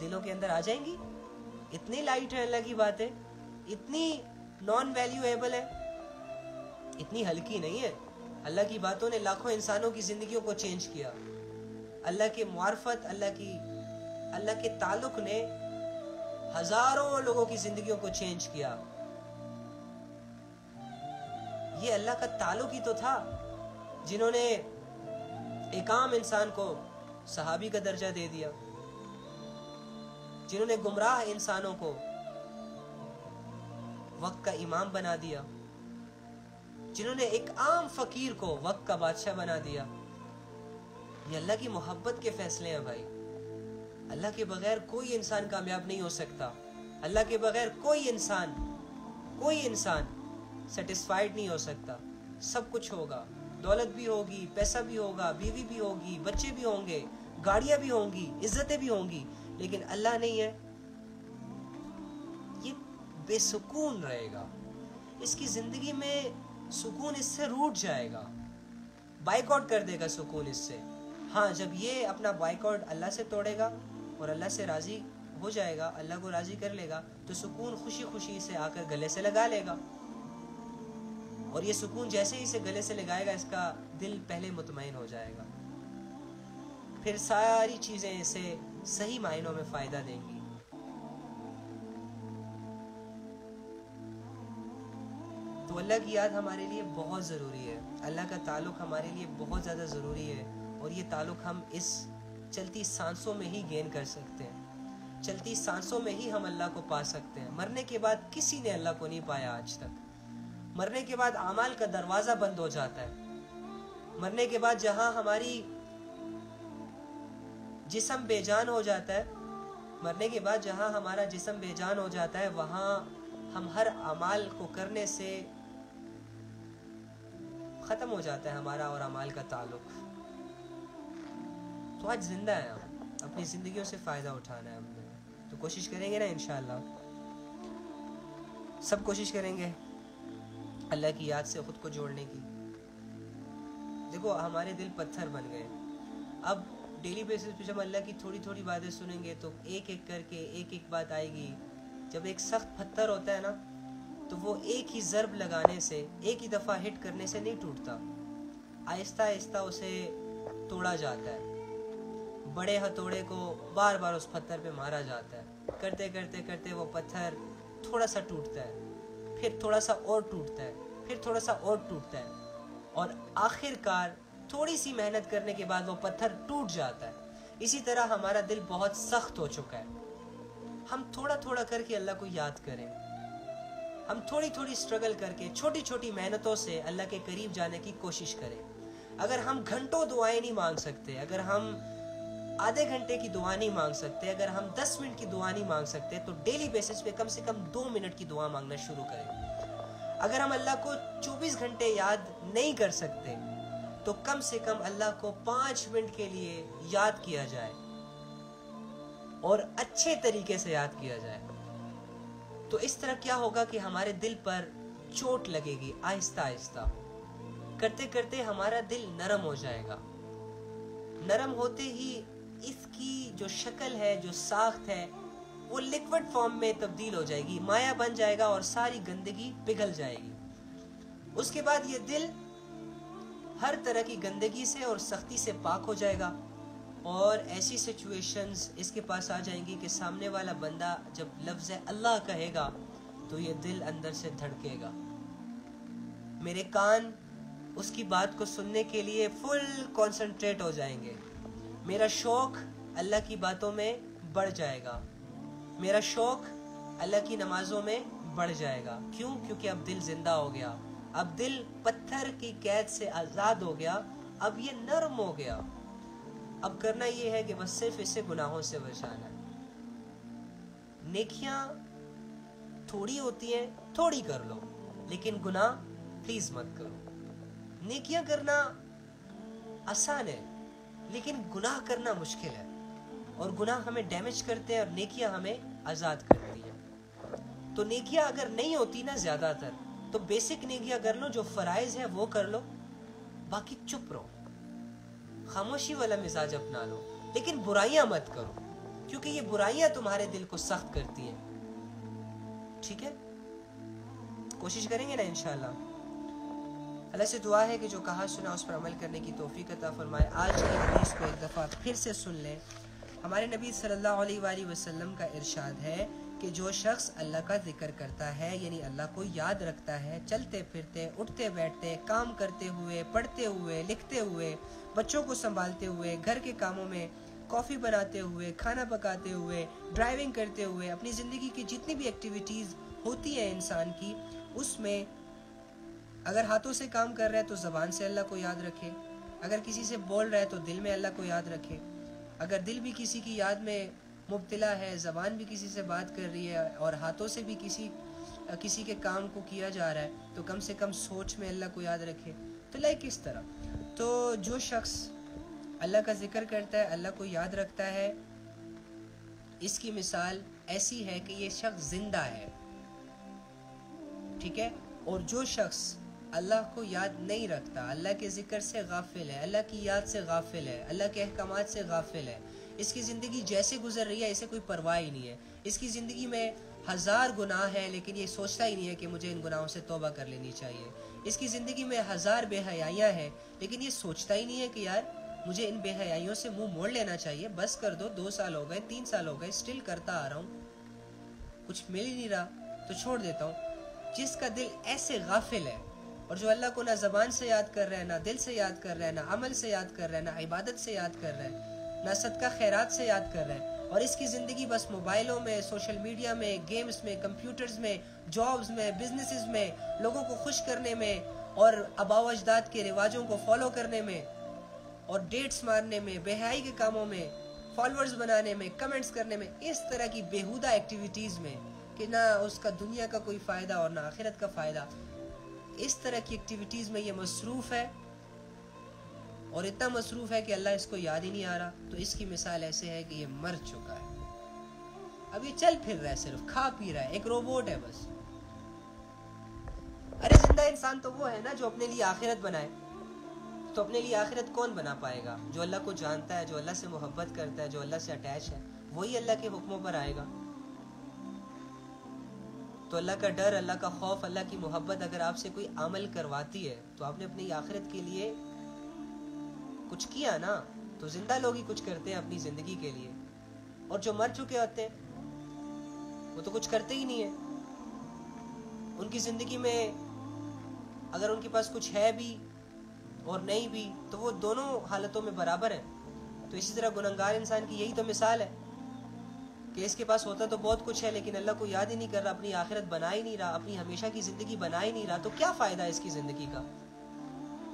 دلوں کے اندر آ جائیں گی؟ اتنی لائٹ ہے اللہ کی باتیں، اتنی نان ویلیویبل ہے، اتنی ہلکی نہیں ہے. اللہ کی باتوں نے لاکھوں انسانوں کی زندگیوں کو چینج کیا. اللہ کے معرفت، اللہ کے تعلق نے ہزاروں لوگوں کی زندگیوں کو چینج کیا. یہ اللہ کا تعلق ہی تو تھا جنہوں نے ایک عام انسان کو صحابی کا درجہ دے دیا، جنہوں نے گمراہ انسانوں کو وقت کا امام بنا دیا، جنہوں نے ایک عام فقیر کو وقت کا بادشاہ بنا دیا. یہ اللہ کی محبت کے فیصلے ہیں بھائی. اللہ کے بغیر کوئی انسان کامیاب نہیں ہو سکتا. اللہ کے بغیر کوئی انسان سیٹسفائیڈ نہیں ہو سکتا. سب کچھ ہوگا، دولت بھی ہوگی، پیسہ بھی ہوگا، بیوی بھی ہوگی، بچے بھی ہوں گے، گاڑیاں بھی ہوں گی، عزتیں بھی ہوں گی، لیکن اللہ نہیں ہے، یہ بے سکون رہے گا. اس کی زندگی میں سکون اس سے روٹ جائے گا، بائک آؤٹ کر دے گا سکون اس سے. ہاں جب یہ اپنا بائک آؤٹ اللہ سے توڑے گا اور اللہ سے راضی ہو جائے گا، اللہ کو راضی کر لے گا، تو سکون خوشی خوشی سے آ کر گلے سے لگا لے گا. اور یہ سکون جیسے ہی اسے گلے سے لگائے گا، اس کا دل پہلے مطمئن ہو جائے گا، پھر ساری چیزیں اسے صحیح معنوں میں فائدہ دیں گی. تو اللہ کی یاد ہمارے لیے بہت ضروری ہے، اللہ کا تعلق ہمارے لیے بہت زیادہ ضروری ہے، اور یہ تعلق ہم اس چلتی سانسوں میں ہی گین کر سکتے ہیں. چلتی سانسوں میں ہی ہم اللہ کو پا سکتے ہیں. مرنے کے بعد کسی نے اللہ کو نہیں پایا آج تک. مرنے کے بعد اعمال کا دروازہ بند ہو جاتا ہے. مرنے کے بعد جہاں ہماری جسم بے جان ہو جاتا ہے، مرنے کے بعد جہاں ہمارا جسم بے جان ہو جاتا ہے، وہاں ہم ہر اعمال کو کرنے سے ختم ہو جاتا ہے ہمارا اور اعمال کا تعلق. تو آج زندہ ہیں ہم، اپنی زندگیوں سے فائدہ اٹھانا ہے ہم نے. تو کوشش کریں گے نا انشاءاللہ، سب کوشش کریں گے اللہ کی یاد سے خود کو جوڑنے کی. دیکھو ہمارے دل پتھر بن گئے. اب ڈیلی بیسس پہ جب اللہ کی تھوڑی تھوڑی باتیں سنیں گے تو ایک ایک کر کے ایک ایک بات آئے گی. جب ایک سخت پتھر ہوتا ہے نا، تو وہ ایک ہی ضرب لگانے سے، ایک ہی دفعہ ہٹ کرنے سے نہیں ٹوٹتا، آہستہ آہستہ اسے توڑا جاتا ہے. بڑے ہتھوڑے کو بار بار اس پتھر پہ مارا جاتا ہے. کرتے کرتے کرتے وہ پتھر تھوڑا سا ٹوٹتا ہے، پھر تھوڑا سا اور ٹوٹتا ہے، پھر تھوڑا سا اور ٹوٹتا ہے، اور آخر کار تھوڑی سی محنت کرنے کے بعد وہ پتھر ٹوٹ جاتا ہے. اسی طرح ہمارا دل بہت سخت ہو چکا ہے. ہم تھوڑا تھوڑا کر کے اللہ کو یاد کریں. ہم تھوڑی تھوڑی سٹرگل کر کے چھوٹی چھوٹی محنتوں سے اللہ کے قریب جانے کی کوشش کریں. اگر ہم گھنٹوں دعائیں نہیں مانگ سکتے, اگر ہم آدھے گھنٹے کی دعا نہیں مانگ سکتے, اگر ہم 10 منٹ کی دعا نہیں مانگ سکتے, تو ڈیلی بیسس پہ کم سے کم 2 منٹ کی دعا مانگنا شروع کریں. اگر ہم اللہ کو 24 گھنٹے یاد نہیں کر سکتے تو کم سے کم اللہ کو 5 منٹ کے لیے یاد کیا جائے, اور اچھے طریقے سے یاد کیا جائے. تو اس طرح کیا ہوگا کہ ہمارے دل پر چوٹ لگے گی. آہستہ آہستہ کرتے کرتے ہمارا دل نرم ہو جائے گا. نرم ہوتے ہی اس کی جو شکل ہے, جو ساخت ہے, وہ لیکوڈ فارم میں تبدیل ہو جائے گی, مایا بن جائے گا اور ساری گندگی پگھل جائے گی. اس کے بعد یہ دل ہر طرح کی گندگی سے اور سختی سے پاک ہو جائے گا, اور ایسی سچویشنز اس کے پاس آ جائیں گی کہ سامنے والا بندہ جب لفظ اللہ کہے گا تو یہ دل اندر سے دھڑکے گا. میرے کان اس کی بات کو سننے کے لیے فل کنسنٹریٹ ہو جائیں گے. میرا شوق اللہ کی باتوں میں بڑھ جائے گا. میرا شوق اللہ کی نمازوں میں بڑھ جائے گا. کیوں؟ کیونکہ اب دل زندہ ہو گیا. اب دل پتھر کی قید سے آزاد ہو گیا. اب یہ نرم ہو گیا. اب کرنا یہ ہے کہ بس صرف اسے گناہوں سے بچانا ہے. نیکیاں تھوڑی ہوتی ہیں, تھوڑی کر لو, لیکن گناہ پلیز مت کرو. نیکیاں کرنا آسان ہے, لیکن گناہ کرنا مشکل ہے, اور گناہ ہمیں ڈیمیج کرتے ہیں اور نیکیاں ہمیں آزاد کرتی ہیں. تو نیکیاں اگر نہیں ہوتی نا زیادہ تر, تو بیسک نیکیاں کر لو, جو فرائض ہے وہ کر لو, باقی چپ رہو, خاموشی والا مزاج اپنا لو, لیکن برائیاں مت کرو, کیونکہ یہ برائیاں تمہارے دل کو سخت کرتی ہیں. ٹھیک ہے, کوشش کریں گے نا انشاءاللہ. اللہ سے دعا ہے کہ جو کہا سنا اس پر عمل کرنے کی توفیق عطا فرمائے. آج کی حدیث کو ایک دفعہ پھر سے سن لیں. ہمارے نبی صلی اللہ علیہ وآلہ وسلم کا ارشاد ہے کہ جو شخص اللہ کا ذکر کرتا ہے, یعنی اللہ کو یاد رکھتا ہے, چلتے پھرتے, اٹھتے بیٹھتے, کام کرتے ہوئے, پڑھتے ہوئے, لکھتے ہوئے, بچوں کو سنبھالتے ہوئے, گھر کے کاموں میں, کافی بناتے ہوئے, کھانا پکاتے ہوئے, ڈرائیونگ کرتے ہوئے, اپنی زندگی کی جتنی بھی ایکٹیویٹیز ہوتی ہیں انسان کی, اس میں اگر ہاتھوں سے کام کر رہا ہے تو زبان سے اللہ کو یاد رکھے. اگر کسی سے بول رہا ہے تو دل میں اللہ کو یاد رکھے. اگر دل بھی کسی کی یاد میں مبتلا ہے, زبان بھی کسی سے بات کر رہی ہے, اور ہاتھوں سے بھی کسی کے کام کو کیا جا رہا ہے, تو کم سے کم سوچ میں اللہ کو یاد رکھے. تو لائک اس طرح, تو جو شخص اللہ کا ذکر کرتا ہے, اللہ کو یاد رکھتا ہے, اس کی مثال ایسی ہے کہ یہ شخص زندہ ہے. ٹھیک ہے. اور جو شخص اللہ کو یاد نہیں رکھتا, اللہ کے ذکر سے غافل ہے, اللہ کی یاد سے غافل ہے, اللہ کے احکامات سے غافل ہے, اس کی زندگی جیسے گزر رہی ہے اسے کوئی پرواہ ہی نہیں ہے. اس کی زندگی میں 1000 گناہ ہیں, لیکن یہ سوچتا ہی نہیں ہے کہ مجھے ان گناہوں سے توبہ کر لینی چاہیے. اس کی زندگی میں 1000 بے حیائیاں ہیں, لیکن یہ سوچتا ہی نہیں ہے کہ یار مجھے ان بے حیائیوں سے منہ موڑ لینا چاہیے. بس کر دو, 2 سال ہو گئے, 3 سال ہو گئے, اسٹل کرتا آ رہا ہوں, کچھ مل ہی نہیں رہا تو چھوڑ دیتا ہوں. جس کا دل ایسے غافل ہے, اور جو اللہ کو نہ زبان سے یاد کر رہا ہے, نہ دل سے یاد کر رہا ہے, نہ عمل سے یاد کر رہا ہے, نہ عبادت سے یاد کر رہا ہے, نہ صدقہ خیرات سے یاد کر رہا ہے, اور اس کی زندگی بس موبائلوں میں, سوشل میڈیا میں, گیمز میں, کمپیوٹرز میں, جابز میں, بزنسز میں, لوگوں کو خوش کرنے میں, اور آباء و اجداد کے رواجوں کو فالو کرنے میں, اور ڈیٹس مارنے میں, بے حیائی کے کاموں میں, فالوورز بنانے میں, کمنٹس کرنے میں, اس طرح کی بیہودہ ایکٹیویٹیز میں کہ نہ اس کا دنیا کا کوئی فائدہ اور نہ آخرت کا فائدہ, اس طرح کی ایکٹیویٹیز میں یہ مصروف ہے, اور اتنا مصروف ہے کہ اللہ اس کو یاد ہی نہیں آ رہا. تو اس کی مثال ایسے ہے کہ یہ مر چکا ہے, اب یہ چل پھر رہا ہے, صرف کھا پی رہا ہے, ایک روبوٹ ہے بس. ارے زندہ انسان تو وہ ہے نا جو اپنے لیے آخرت بنائے. تو اپنے لیے آخرت کون بنا پائے گا؟ جو اللہ کو جانتا ہے, جو اللہ سے محبت کرتا ہے, جو اللہ سے اٹیچ ہے, وہی اللہ کے حکموں پر آئے گا. تو اللہ کا ڈر, اللہ کا خوف, اللہ کی محبت اگر آپ سے کوئی عمل کرواتی ہے تو آپ نے اپنی آخرت کے لیے کچھ کیا نا. تو زندہ لوگ ہی کچھ کرتے ہیں اپنی زندگی کے لیے, اور جو مر چکے ہوتے ہیں وہ تو کچھ کرتے ہی نہیں ہیں. ان کی زندگی میں اگر ان کے پاس کچھ ہے بھی اور نہیں بھی تو وہ دونوں حالتوں میں برابر ہیں. تو اسی طرح گنہگار انسان کی یہی تو مثال ہے کہ اس کے پاس ہوتا تو بہت کچھ ہے لیکن اللہ کو یاد ہی نہیں کر رہا, اپنی آخرت بنا ہی نہیں رہا, اپنی ہمیشہ کی زندگی بنا ہی نہیں رہا. تو کیا فائدہ ہے اس کی زندگی کا؟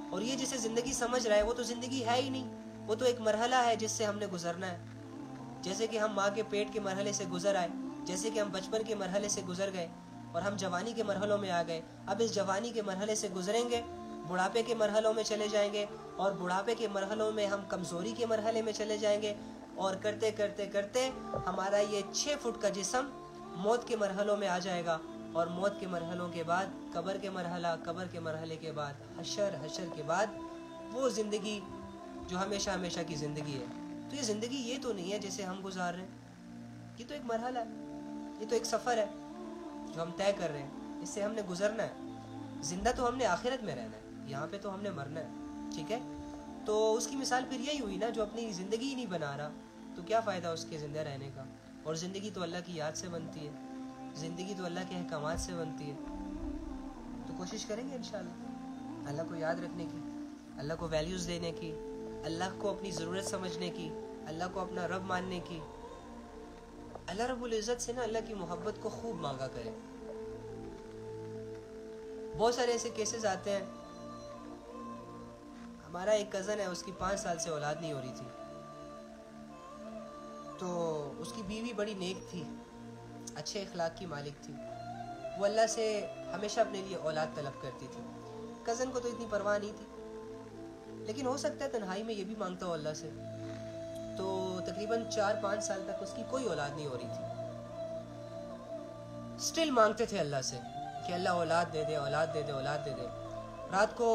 اور یہ جسے زندگی سمجھ رہا ہے وہ تو زندگی ہے ہی نہیں, وہ تو ایک مرحلہ ہے جس سے ہم نے گزرنا ہے. جیسے کہ ہم ماں کے پیٹ کے مرحلے سے گزر آئے, جیسے کہ ہم بچپن کے مرحلے سے گزر گئے اور ہم جوانی کے مرحلوں میں آ گئے. اب اس جوانی کے مرحلے سے گزریں گے, بڑھاپے کے مرحلوں میں چلے جائیں گے, اور بڑھاپے کے مرحلوں میں ہم کمزوری کے مرحلے میں چلے جائیں گے, اور کرتے کرتے کرتے ہمارا یہ 6 فٹ کا جسم موت کے مرحلوں میں آ جائے گا. اور موت کے مرحلوں کے بعد قبر کے مرحلہ, قبر کے مرحلے کے بعد حشر, حشر کے بعد وہ زندگی جو ہمیشہ ہمیشہ کی زندگی ہے. تو یہ زندگی یہ تو نہیں ہے جسے ہم گزار رہے ہیں, یہ تو ایک مرحلہ ہے, یہ تو ایک سفر ہے جو ہم طے کر رہے ہیں, اس سے ہم نے گزرنا ہے. زندہ تو ہم نے آخرت میں رہنا ہے, یہاں پہ تو ہم نے مرنا ہے. ٹھیک ہے, تو اس کی مثال پھر یہی ہوئی نا, جو اپنی زندگی ہی نہیں بنا رہا تو کیا فائدہ اس کے زندہ رہنے کا. اور زندگی تو اللہ کی یاد سے بنتی ہے, زندگی تو اللہ کے احکامات سے بنتی ہے. تو کوشش کریں گے انشاءاللہ اللہ کو یاد رکھنے کی, اللہ کو ویلیوز دینے کی, اللہ کو اپنی ضرورت سمجھنے کی, اللہ کو اپنا رب ماننے کی. اللہ رب العزت سے نا اللہ کی محبت کو خوب مانگا کریں. بہت سارے ایسے کیسز آتے ہیں, ہمارا ایک کزن ہے, اس کی 5 سال سے اولاد نہیں ہو رہی تھی, تو اس کی بیوی بڑی نیک تھی, اچھے اخلاق کی مالک تھی, وہ اللہ سے ہمیشہ اپنے لیے اولاد طلب کرتی تھی. کزن کو تو اتنی پرواہ نہیں تھی, لیکن ہو سکتا ہے تنہائی میں یہ بھی مانگتا ہو اللہ سے. تو تقریباً 4-5 سال تک اس کی کوئی اولاد نہیں ہو رہی تھی. سٹل مانگتے تھے اللہ سے کہ اللہ اولاد دے دے, اولاد دے دے, اولاد دے دے. رات کو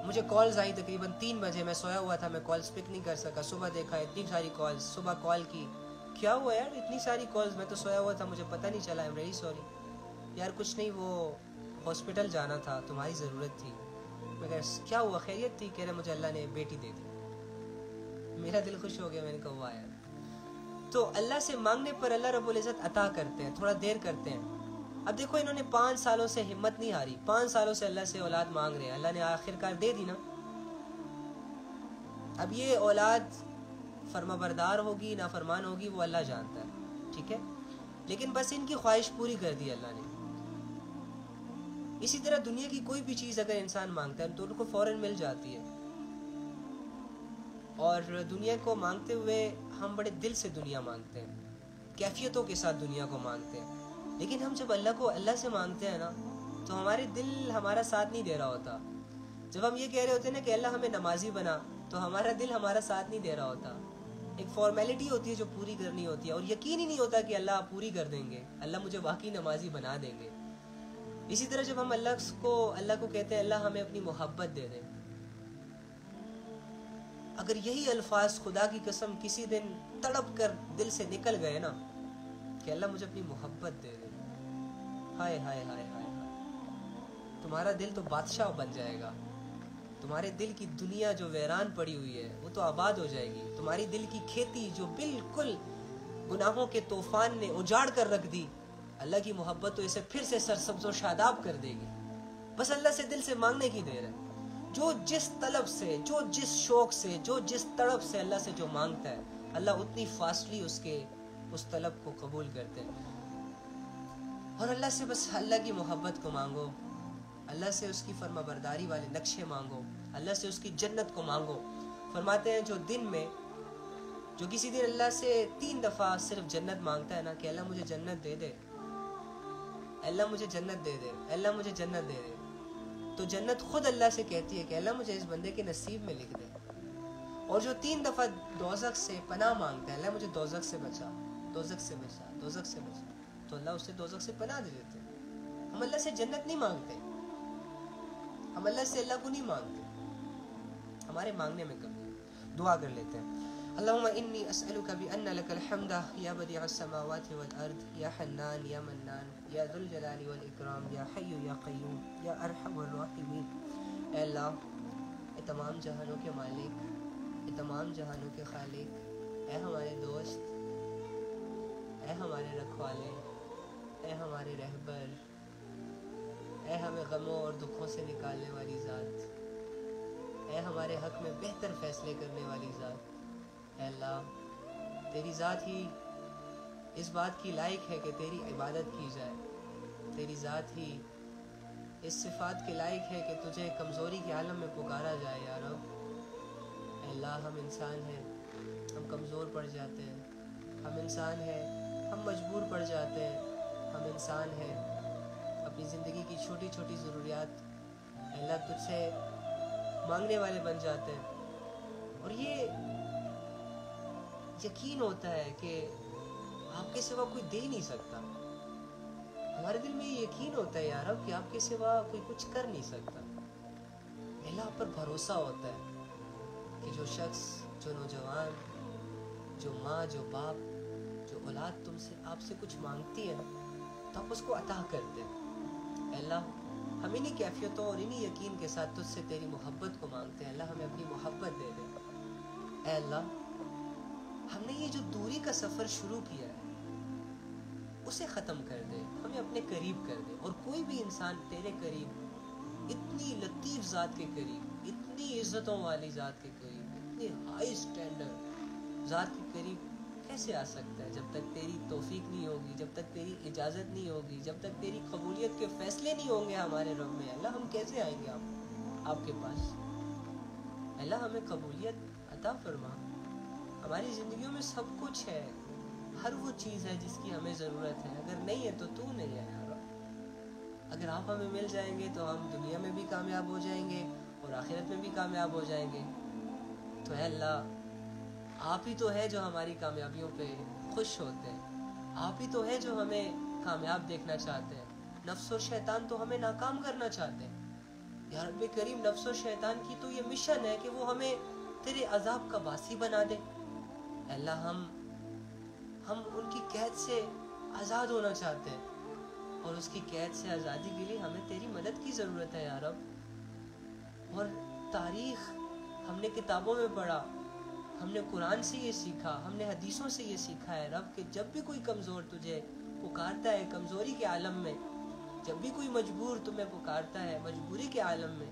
مجھے کالز آئی تقریباً 3 بجے, میں سویا ہوا تھا, میں کالز پک نہیں کر سکا. صبح دیکھا اتنی ساری کالز, صبح کال کی, کیا ہوا یار اتنی ساری کالز, میں تو سویا ہوا تھا, مجھے پتہ نہیں چلا, ایم ویری سوری یار, کچھ نہیں, وہ ہاسپٹل جانا تھا, تمہاری ضرورت تھی. میں کہا کیا ہوا, خیریت تھی؟ کہہ رہے مجھے اللہ نے بیٹی دے دی. میرا دل خوش ہو گیا, میں نے کہا واہ یار. تو اللہ سے مانگنے پر اللہ رب العزت عطا کرتے ہیں, تھوڑا دیر کرتے ہیں. اب دیکھو انہوں نے 5 سالوں سے ہمت نہیں ہاری, 5 سالوں سے اللہ سے اولاد مانگ رہے ہیں, اللہ نے آخرکار دے دی نا. اب یہ اولاد فرما بردار ہوگی نافرمان ہوگی وہ اللہ جانتا ہے, ٹھیک ہے, لیکن بس ان کی خواہش پوری کر دی اللہ نے. اسی طرح دنیا کی کوئی بھی چیز اگر انسان مانگتا ہے تو ان کو فوراً مل جاتی ہے, اور دنیا کو مانگتے ہوئے ہم بڑے دل سے دنیا مانگتے ہیں, کیفیتوں کے ساتھ دنیا کو مانگتے ہیں. لیکن ہم جب اللہ کو اللہ سے مانگتے ہیں نا تو ہمارے دل ہمارا ساتھ نہیں دے رہا ہوتا. جب ہم یہ کہہ رہے ہوتے ہیں نا کہ اللہ ہمیں نمازی بنا, تو ہمارا دل ہمارا ساتھ نہیں دے رہا ہوتا. ایک فارمیلٹی ہوتی ہے جو پوری کرنی ہوتی ہے, اور یقین ہی نہیں ہوتا کہ اللہ پوری کر دیں گے, اللہ مجھے واقعی نمازی بنا دیں گے. اسی طرح جب ہم اللہ کو کہتے ہیں اللہ ہمیں اپنی محبت دے دیں, اگر یہی الفاظ خدا کی قسم کسی دن تڑپ کر دل سے نکل گئے نا کہ اللہ مجھے اپنی محبت دے دے, ہائے ہائے ہائے ہائے, تمہارا دل تو بادشاہ بن جائے گا. تمہارے دل کی دنیا جو ویران پڑی ہوئی ہے وہ تو آباد ہو جائے گی. تمہاری دل کی کھیتی جو بالکل گناہوں کے طوفان نے اجاڑ کر رکھ دی, اللہ کی محبت تو اسے پھر سے سرسبز و شاداب کر دے گی. بس اللہ سے دل سے مانگنے کی دیر ہے. جو جس طلب سے, جو جس شوق سے, جو جس تڑپ سے اللہ سے جو مانگتا ہے, اللہ اتنی فاسٹلی اس طلب کو قبول کرتے ہیں. اور اللہ سے بس اللہ کی محبت کو مانگو, اللہ سے اس کی فرما برداری والے نقشے مانگو, اللہ سے اس کی جنت کو مانگو. فرماتے ہیں جو کسی دن اللہ سے 3 دفعہ صرف جنت مانگتا ہے نا کہ اللہ مجھے جنت دے دے, اللہ مجھے جنت دے دے, اللہ مجھے جنت دے دے, تو جنت خود اللہ سے کہتی ہے کہ اللہ مجھے اس بندے کے نصیب میں لکھ دے. اور جو 3 دفعہ دوزخ سے پناہ مانگتا ہے, اللہ مجھے دوزخ سے بچا, دوزخ سے بچا, دوزخ سے بچا, تو اللہ اسے دوزخ سے پناہ دے دیتے. ہم اللہ سے جنت نہیں مانگتے, ہم اللہ سے اللہ کو نہیں مانگتے, ہمارے مانگنے میں کمی ہے. دعا کر لیتے ہیں. اللہم انی اسألک بأن لک الحمد یا بدیع السماوات والارض یا حنان یا منان یا ذو الجلال والاکرام یا حی یا قیوم یا ارحم الراحمین. اے اللہ, اے تمام جہانوں کے مالک, اے تمام جہانوں کے خالق, اے ہمارے دوست, اے ہمارے رکھوالے, اے ہمارے رہبر, اے ہمیں غموں اور دکھوں سے نکالنے والی ذات, اے ہمارے حق میں بہتر فیصلے کرنے والی ذات۔ اے اللہ تیری ذات ہی اس بات کی لائق ہے کہ تیری عبادت کی جائے، تیری ذات ہی اس صفات کے لائق ہے کہ تجھے کمزوری کے عالم میں پکارا جائے۔ یا رب اے اللہ ہم انسان ہیں، ہم کمزور پڑ جاتے ہیں، ہم انسان ہیں، ہم مجبور پڑ جاتے ہیں، ہم انسان ہیں، اپنی زندگی کی چھوٹی چھوٹی ضروریات اے اللہ تجھ سے مانگنے والے بن جاتے ہیں، اور یہ یقین ہوتا ہے کہ آپ کے سوا کوئی دے نہیں سکتا۔ ہمارے دل میں یہ یقین ہوتا ہے یا رب کہ آپ کے سوا کوئی کچھ کر نہیں سکتا۔ اللہ پر بھروسہ ہوتا ہے کہ جو شخص، جو نوجوان، جو ماں، جو باپ، جو اولاد تم سے، آپ سے کچھ مانگتی ہے نا، تو آپ اس کو عطا کرتے ہیں۔ اللہ ہم انہی کیفیتوں اور انہی یقین کے ساتھ تجھ سے تیری محبت کو مانگتے ہیں۔ اللہ ہمیں اپنی محبت دے دے۔ اے اللہ ہم نے یہ جو دوری کا سفر شروع کیا ہے اسے ختم کر دے، ہمیں اپنے قریب کر دے، اور کوئی بھی انسان تیرے قریب، اتنی لطیف ذات کے قریب، اتنی عزتوں والی ذات کے قریب، اتنی ہائی سٹینڈرڈ ذات کے قریب کیسے آ سکتا ہے جب تک تیری توفیق نہیں ہوگی، جب تک تیری اجازت نہیں ہوگی، جب تک تیری قبولیت کے فیصلے نہیں ہوں گے ہمارے رب میں۔ اللہ ہم کیسے آئیں گے آپ کے پاس؟ اللہ ہمیں قبولیت عطا فرما۔ ہماری زندگیوں میں سب کچھ ہے، ہر وہ چیز ہے جس کی ہمیں ضرورت ہے، اگر نہیں ہے تو نہیں ہے یار۔ اگر آپ ہمیں مل جائیں گے تو ہم دنیا میں بھی کامیاب ہو جائیں گے اور آخرت میں بھی کامیاب ہو جائیں گے۔ تو اے اللہ آپ ہی تو ہے جو ہماری کامیابیوں پہ خوش ہوتے ہیں، آپ ہی تو ہے جو ہمیں کامیاب دیکھنا چاہتے ہیں۔ نفس و شیطان تو ہمیں ناکام کرنا چاہتے ہیں۔ یا رب کریم نفس و شیطان کی تو یہ مشن ہے کہ وہ ہمیں تیرے عذاب کا باسی بنا دے۔ اے اللہ ہم ان کی قید سے آزاد ہونا چاہتے ہیں، اور اس کی قید سے آزادی کے لیے ہمیں تیری مدد کی ضرورت ہے یا رب۔ اور تاریخ ہم نے کتابوں میں پڑھا، ہم نے قرآن سے یہ سیکھا، ہم نے حدیثوں سے یہ سیکھا ہے رب کہ جب بھی کوئی کمزور تجھے پکارتا ہے کمزوری کے عالم میں، جب بھی کوئی مجبور تمہیں پکارتا ہے مجبوری کے عالم میں،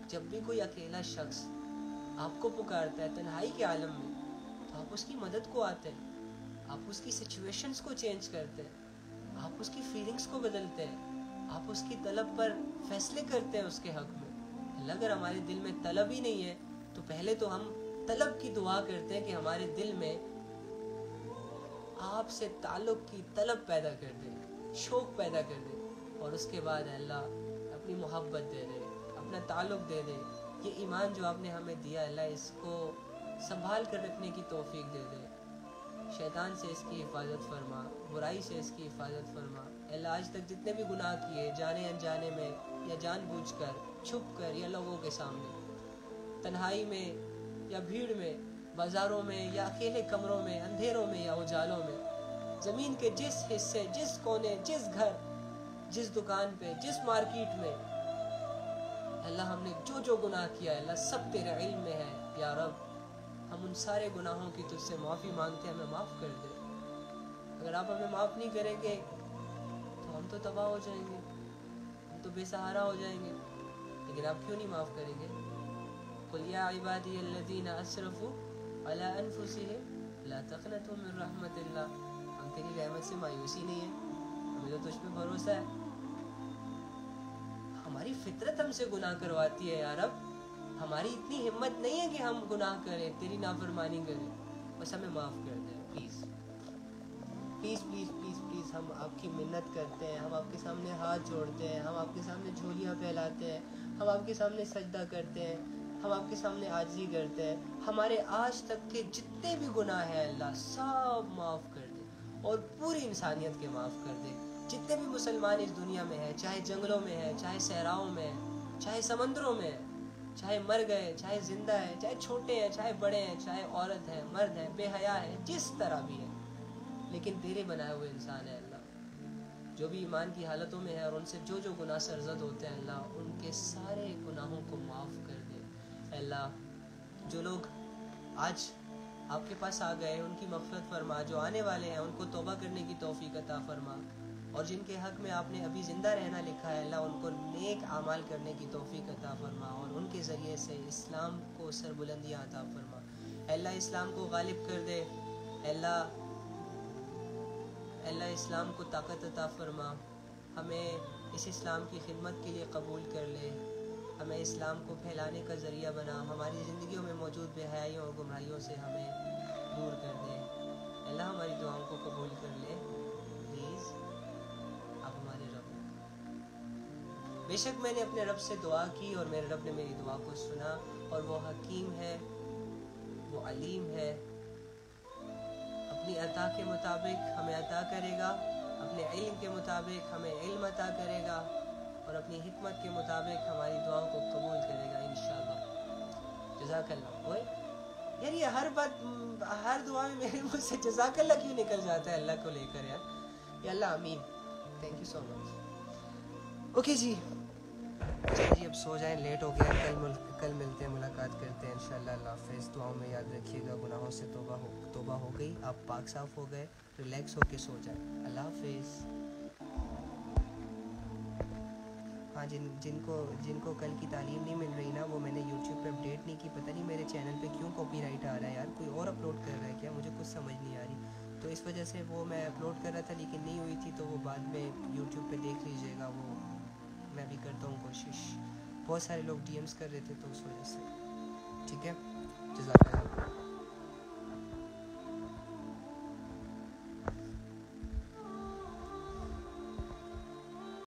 جب بھی کوئی اکیلا شخص آپ کو پکارتا ہے تنہائی کے عالم میں، تو آپ اس کی مدد کو آتے ہیں، آپ اس کی سچویشنز کو چینج کرتے ہیں، آپ اس کی فیلنگز کو بدلتے ہیں، آپ اس کی طلب پر فیصلے کرتے ہیں اس کے حق میں۔ اگر ہمارے دل میں طلب ہی نہیں ہے تو پہلے تو ہم طلب کی دعا کرتے ہیں کہ ہمارے دل میں آپ سے تعلق کی طلب پیدا کر دے، شوق پیدا کر دے، اور اس کے بعد اللہ اپنی محبت دے دے، اپنا تعلق دے دے۔ یہ ایمان جو آپ نے ہمیں دیا اللہ اس کو سنبھال کر رکھنے کی توفیق دے دے۔ شیطان سے اس کی حفاظت فرما، برائی سے اس کی حفاظت فرما۔ اللہ آج تک جتنے بھی گناہ کیے جانے انجانے میں یا جان بوجھ کر، چھپ کر یا لوگوں کے سامنے، تنہائی میں یا بھیڑ میں، بازاروں میں یا اکیلے کمروں میں، اندھیروں میں یا اجالوں میں، زمین کے جس حصے، جس کونے، جس گھر، جس دکان پہ، جس مارکیٹ میں، اللہ ہم نے جو گناہ کیا ہے اللہ سب تیرے علم میں ہے یا رب۔ ہم ان سارے گناہوں کی تجھ سے معافی مانگتے ہیں، ہمیں معاف کر دے۔ اگر آپ ہمیں معاف نہیں کریں گے تو ہم تو تباہ ہو جائیں گے، ہم تو بے سہارا ہو جائیں گے، لیکن آپ کیوں نہیں معاف کریں گے؟ قُلْ يَا عِبَادِيَ الَّذِينَ أَسْرَفُوا عَلَىٰ أَنفُسِهِمْ لَا تَقْنَطُوا مِن رَحْمَتِ اللَّهِ۔ ہم تیری رحمت سے مایوسی نہیں ہے، ہمیں تو تجھ پہ بھروسہ ہے۔ ہماری فطرت ہم سے گناہ کرواتی ہے یا رب، ہماری اتنی ہمت نہیں ہے کہ ہم گناہ کریں، تیری نافرمانی کریں، بس ہمیں معاف کر دیں please please please please please. ہم آپ کی منت کرتے ہیں، ہم آپ کے سامنے ہاتھ جوڑتے ہیں، ہم آپ کے سامنے جھولیاں پھیلاتے ہیں، ہم آپ کے سامنے سجدہ کرتے ہیں، ہم آپ کے سامنے عاجزی کرتے ہیں۔ ہمارے آج تک کے جتنے بھی گناہ ہیں اللہ سب معاف کر دے، اور پوری انسانیت کے معاف کر دے۔ جتنے بھی مسلمان اس دنیا میں ہیں، چاہے جنگلوں میں ہیں، چاہے صحراؤں میں ہیں، چاہے سمندروں میں ہیں، چاہے مر گئے، چاہے زندہ ہیں، چاہے چھوٹے ہیں، چاہے بڑے ہیں، چاہے عورت ہیں، مرد ہیں، بے حیا ہیں، جس طرح بھی ہیں، لیکن تیرے بنائے ہوئے انسان ہیں اللہ، جو بھی ایمان کی حالتوں میں ہے اور ان سے جو گناہ سرزد ہوتے ہیں اللہ ان کے سارے گناہوں کو معاف کر دے۔ اے اللہ جو لوگ آج آپ کے پاس آ گئے ان کی مغفرت فرما، جو آنے والے ہیں ان کو توبہ کرنے کی توفیق عطا فرما، اور جن کے حق میں آپ نے ابھی زندہ رہنا لکھا ہے اللہ ان کو نیک اعمال کرنے کی توفیق عطا فرما، اور ان کے ذریعے سے اسلام کو سربلندیاں عطا فرما. اللہ اسلام کو غالب کر دے. اللہ اسلام کو طاقت عطا فرما. ہمیں اس اسلام کی خدمت کے لیے قبول کر لے. ہمیں اسلام کو پھیلانے کا ذریعہ بنا. ہماری زندگیوں میں موجود بے حیائیوں اور گمراہیوں سے ہمیں دور کر دے. اللہ ہماری دعاؤں کو قبول کر لے. پلیز آپ ہمارے رب ہیں. بے شک میں نے اپنے رب سے دعا کی اور میرے رب نے میری دعا کو سنا, اور وہ حکیم ہے, وہ علیم ہے. اپنی عطا کے مطابق ہمیں عطا کرے گا, اپنے علم کے مطابق ہمیں علم عطا کرے گا, اور اپنی حکمت کے مطابق ہماری دعاؤں کو قبول کرے گا انشاءاللہ. جزاک اللہ. اوئے یار یہ ہر دعا میں میرے منہ سے جزاک اللہ کیوں نکل جاتا ہے اللہ کو لے کر یار. یا اللہ آمین. Thank you so much. Okay جی اب سو جائیں, لیٹ ہو گیا. کل ملتے ہیں, ملاقات کرتے ہیں انشاءاللہ. اللہ حافظ. دعاؤں میں یاد رکھیے گا, گناہوں سے توبہ ہو گئی, آپ پاک صاف ہو گئے, ریلیکس ہو کے سو جائیں. اللہ حافظ. ہاں جن کو کل کی تعلیم نہیں مل رہی نا, وہ میں نے یوٹیوب پہ اپڈیٹ نہیں کی. پتہ نہیں میرے چینل پہ کیوں کاپی رائٹ آ رہا ہے یار. کوئی اور اپلوڈ کر رہا ہے کیا, مجھے کچھ سمجھ نہیں آ رہی. تو اس وجہ سے وہ میں اپلوڈ کر رہا تھا لیکن نہیں ہوئی تھی, تو وہ بعد میں یوٹیوب پہ دیکھ لیجیے گا. وہ میں بھی کرتا ہوں کوشش. بہت سارے لوگ ڈی ایمز کر رہے تھے تو اس وجہ سے. ٹھیک ہے, جزاک اللہ.